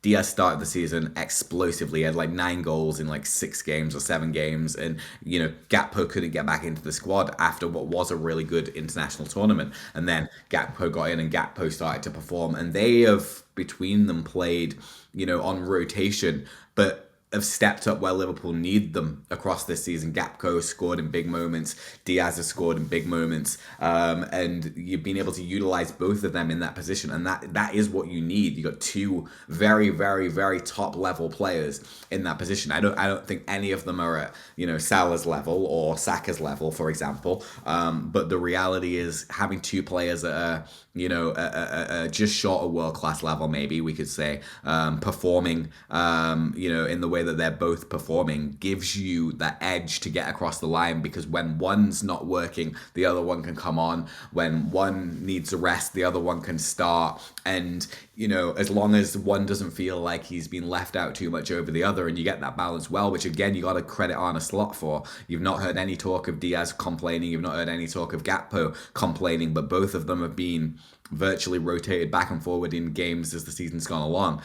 Diaz started the season explosively. He had 9 goals in 6 games or 7 games. And, Gakpo couldn't get back into the squad after what was a really good international tournament. And then Gakpo got in and Gakpo started to perform. And they have, between them, played, on rotation, but have stepped up where Liverpool need them across this season. Gakpo scored in big moments. Diaz has scored in big moments. And you've been able to utilize both of them in that position. And that is what you need. You got 2 very, very, very top level players in that position. I don't think any of them are at, Salah's level or Saka's level, for example. But the reality is having 2 players that are, just short of world-class level, maybe we could say, performing, in the way that they're both performing, gives you that edge to get across the line, because when one's not working, the other one can come on. When one needs a rest, the other one can start. And, as long as one doesn't feel like he's been left out too much over the other, and you get that balance well, which again, you got to credit Arne Slot for. You've not heard any talk of Diaz complaining. You've not heard any talk of Gakpo complaining, but both of them have been virtually rotated back and forward in games as the season's gone along,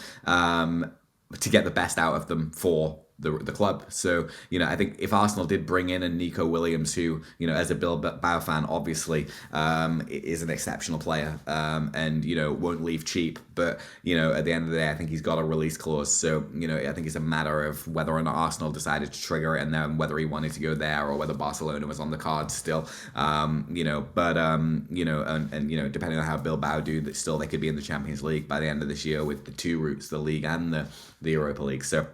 to get the best out of them for the club. So, I think if Arsenal did bring in a Nico Williams, who, as a Bilbao fan, obviously is an exceptional player, and, won't leave cheap. But, at the end of the day, I think he's got a release clause. So, I think it's a matter of whether or not Arsenal decided to trigger it, and then whether he wanted to go there or whether Barcelona was on the cards still. Depending on how Bilbao do, that still they could be in the Champions League by the end of this year with the 2 routes, the league and the Europa League. So,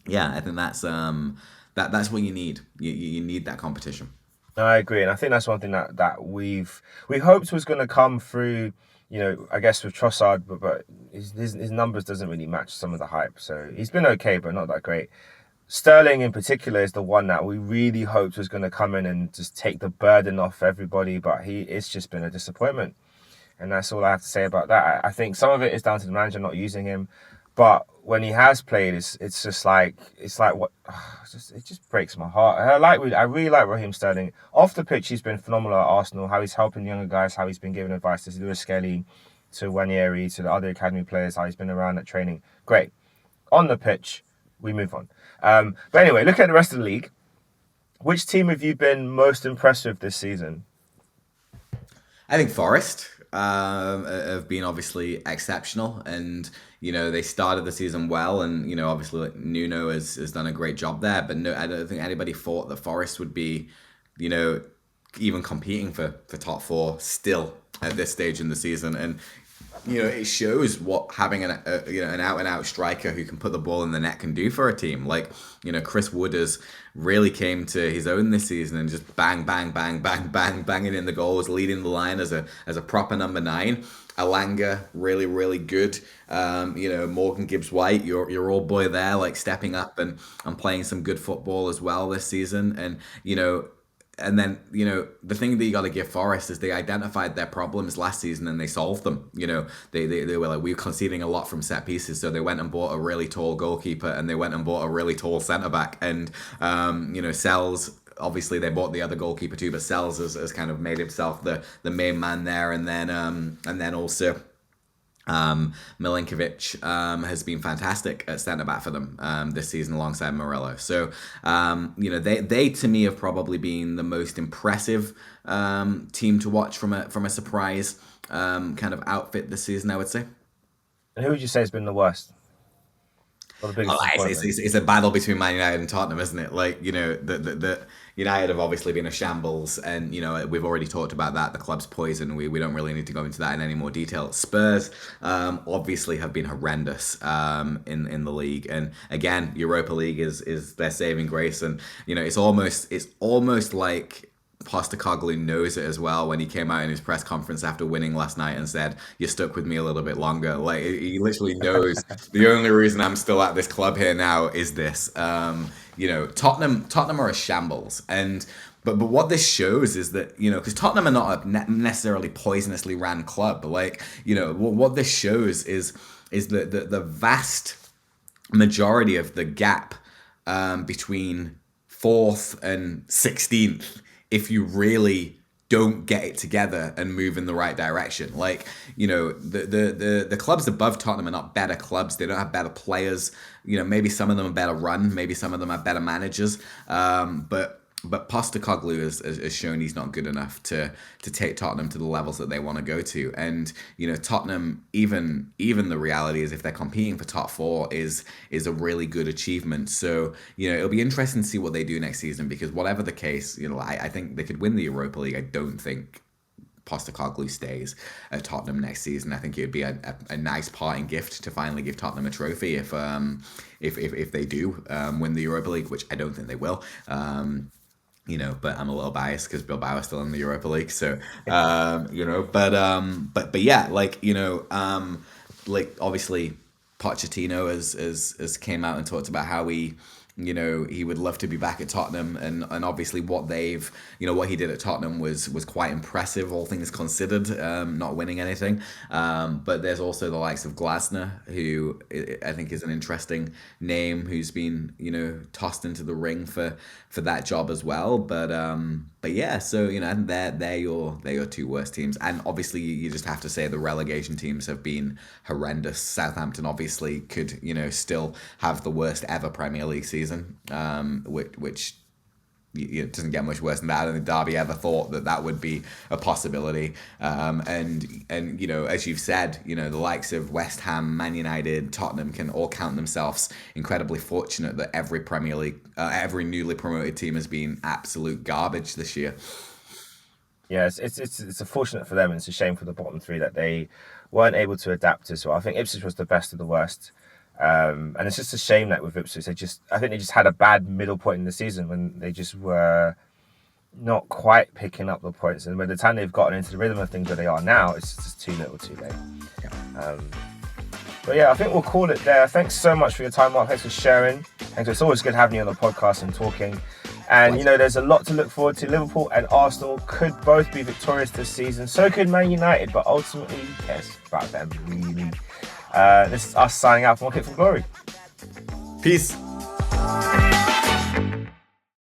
yeah, I think that's what you need. You need that competition. I agree, and I think that's one thing that we hoped was going to come through. I guess with Trossard, but his numbers doesn't really match some of the hype. So he's been okay, but not that great. Sterling in particular is the one that we really hoped was going to come in and just take the burden off everybody, but it's just been a disappointment, and that's all I have to say about that. I think some of it is down to the manager not using him. But when he has played, it's just like what it just breaks my heart. I really like Raheem Sterling. Off the pitch, he's been phenomenal at Arsenal. How he's helping younger guys, how he's been giving advice to Lewis Skelly, to Wanieri, to the other academy players, how he's been around at training. Great. On the pitch, we move on. But anyway, look at the rest of the league. Which team have you been most impressed with this season? I think Forest have been obviously exceptional, and they started the season well, and obviously like, Nuno has done a great job there. But no, I don't think anybody thought that Forest would be, you know, even competing for top four still at this stage in the season. And it shows what having an out and out striker who can put the ball in the net can do for a team. Like, Chris Wood has really came to his own this season and just bang, bang, bang, bang, bang, banging in the goals, leading the line as a proper number 9. Alanga, really, really good. Morgan Gibbs-White, your old boy there, like stepping up and playing some good football as well this season. And then, the thing that you got to give Forest is they identified their problems last season and they solved them. They were like, we were conceding a lot from set pieces. So they went and bought a really tall goalkeeper and they went and bought a really tall centre back. And, Sells, obviously they bought the other goalkeeper too, but Sells has kind of made himself the main man there. And then also, Milinkovic has been fantastic at centre back for them this season alongside Murillo. So they to me have probably been the most impressive team to watch from a surprise kind of outfit this season, I would say. And who would you say has been the worst? Or the biggest disappointment? It's a battle between Man United and Tottenham, isn't it? Like, the United have obviously been a shambles, and we've already talked about that. The club's poison. We don't really need to go into that in any more detail. Spurs obviously have been horrendous in the league, and again, Europa League is their saving grace, and it's almost like Postecoglou knows it as well when he came out in his press conference after winning last night and said, "You're stuck with me a little bit longer." Like, he literally knows the only reason I'm still at this club here now is this. Tottenham are a shambles, but what this shows is that because Tottenham are not a necessarily poisonously ran club. Like, what this shows is the vast majority of the gap between 4th and 16th. If you really don't get it together and move in the right direction. Like, the clubs above Tottenham are not better clubs. They don't have better players. Maybe some of them are better run. Maybe some of them are better managers. But Postecoglou has shown he's not good enough to take Tottenham to the levels that they want to go to. And, Tottenham, even the reality is if they're competing for top 4 is a really good achievement. So, it'll be interesting to see what they do next season, because whatever the case, I think they could win the Europa League. I don't think Postecoglou stays at Tottenham next season. I think it would be a nice parting gift to finally give Tottenham a trophy if they do win the Europa League, which I don't think they will. But I'm a little biased because Bilbao is still in the Europa League. So, but yeah, like obviously Pochettino has came out and talked about how he would love to be back at Tottenham, and obviously what what he did at Tottenham was quite impressive, all things considered, not winning anything. But there's also the likes of Glasner, who I think is an interesting name, who's been, tossed into the ring for that job as well. But yeah, so they're your 2 worst teams, and obviously you just have to say the relegation teams have been horrendous. Southampton obviously could still have the worst ever Premier League season, which it doesn't get much worse than that. I don't think Derby ever thought that would be a possibility. And as you've said, the likes of West Ham, Man United, Tottenham can all count themselves incredibly fortunate that every Premier League, every newly promoted team has been absolute garbage this year. Yeah, it's unfortunate for them, and it's a shame for the bottom 3 that they weren't able to adapt as well. I think Ipswich was the best of the worst. And it's just a shame that with Ipswich, I think they just had a bad middle point in the season when they just were not quite picking up the points. And by the time they've gotten into the rhythm of things where they are now, it's just too little too late. Yeah. But yeah, I think we'll call it there. Thanks so much for your time, Mark. Thanks for sharing. Thanks. It's always good having you on the podcast and talking. And, there's a lot to look forward to. Liverpool and Arsenal could both be victorious this season. So could Man United, but ultimately, who cares about them, really? This is us signing out from Kick from Glory. Peace.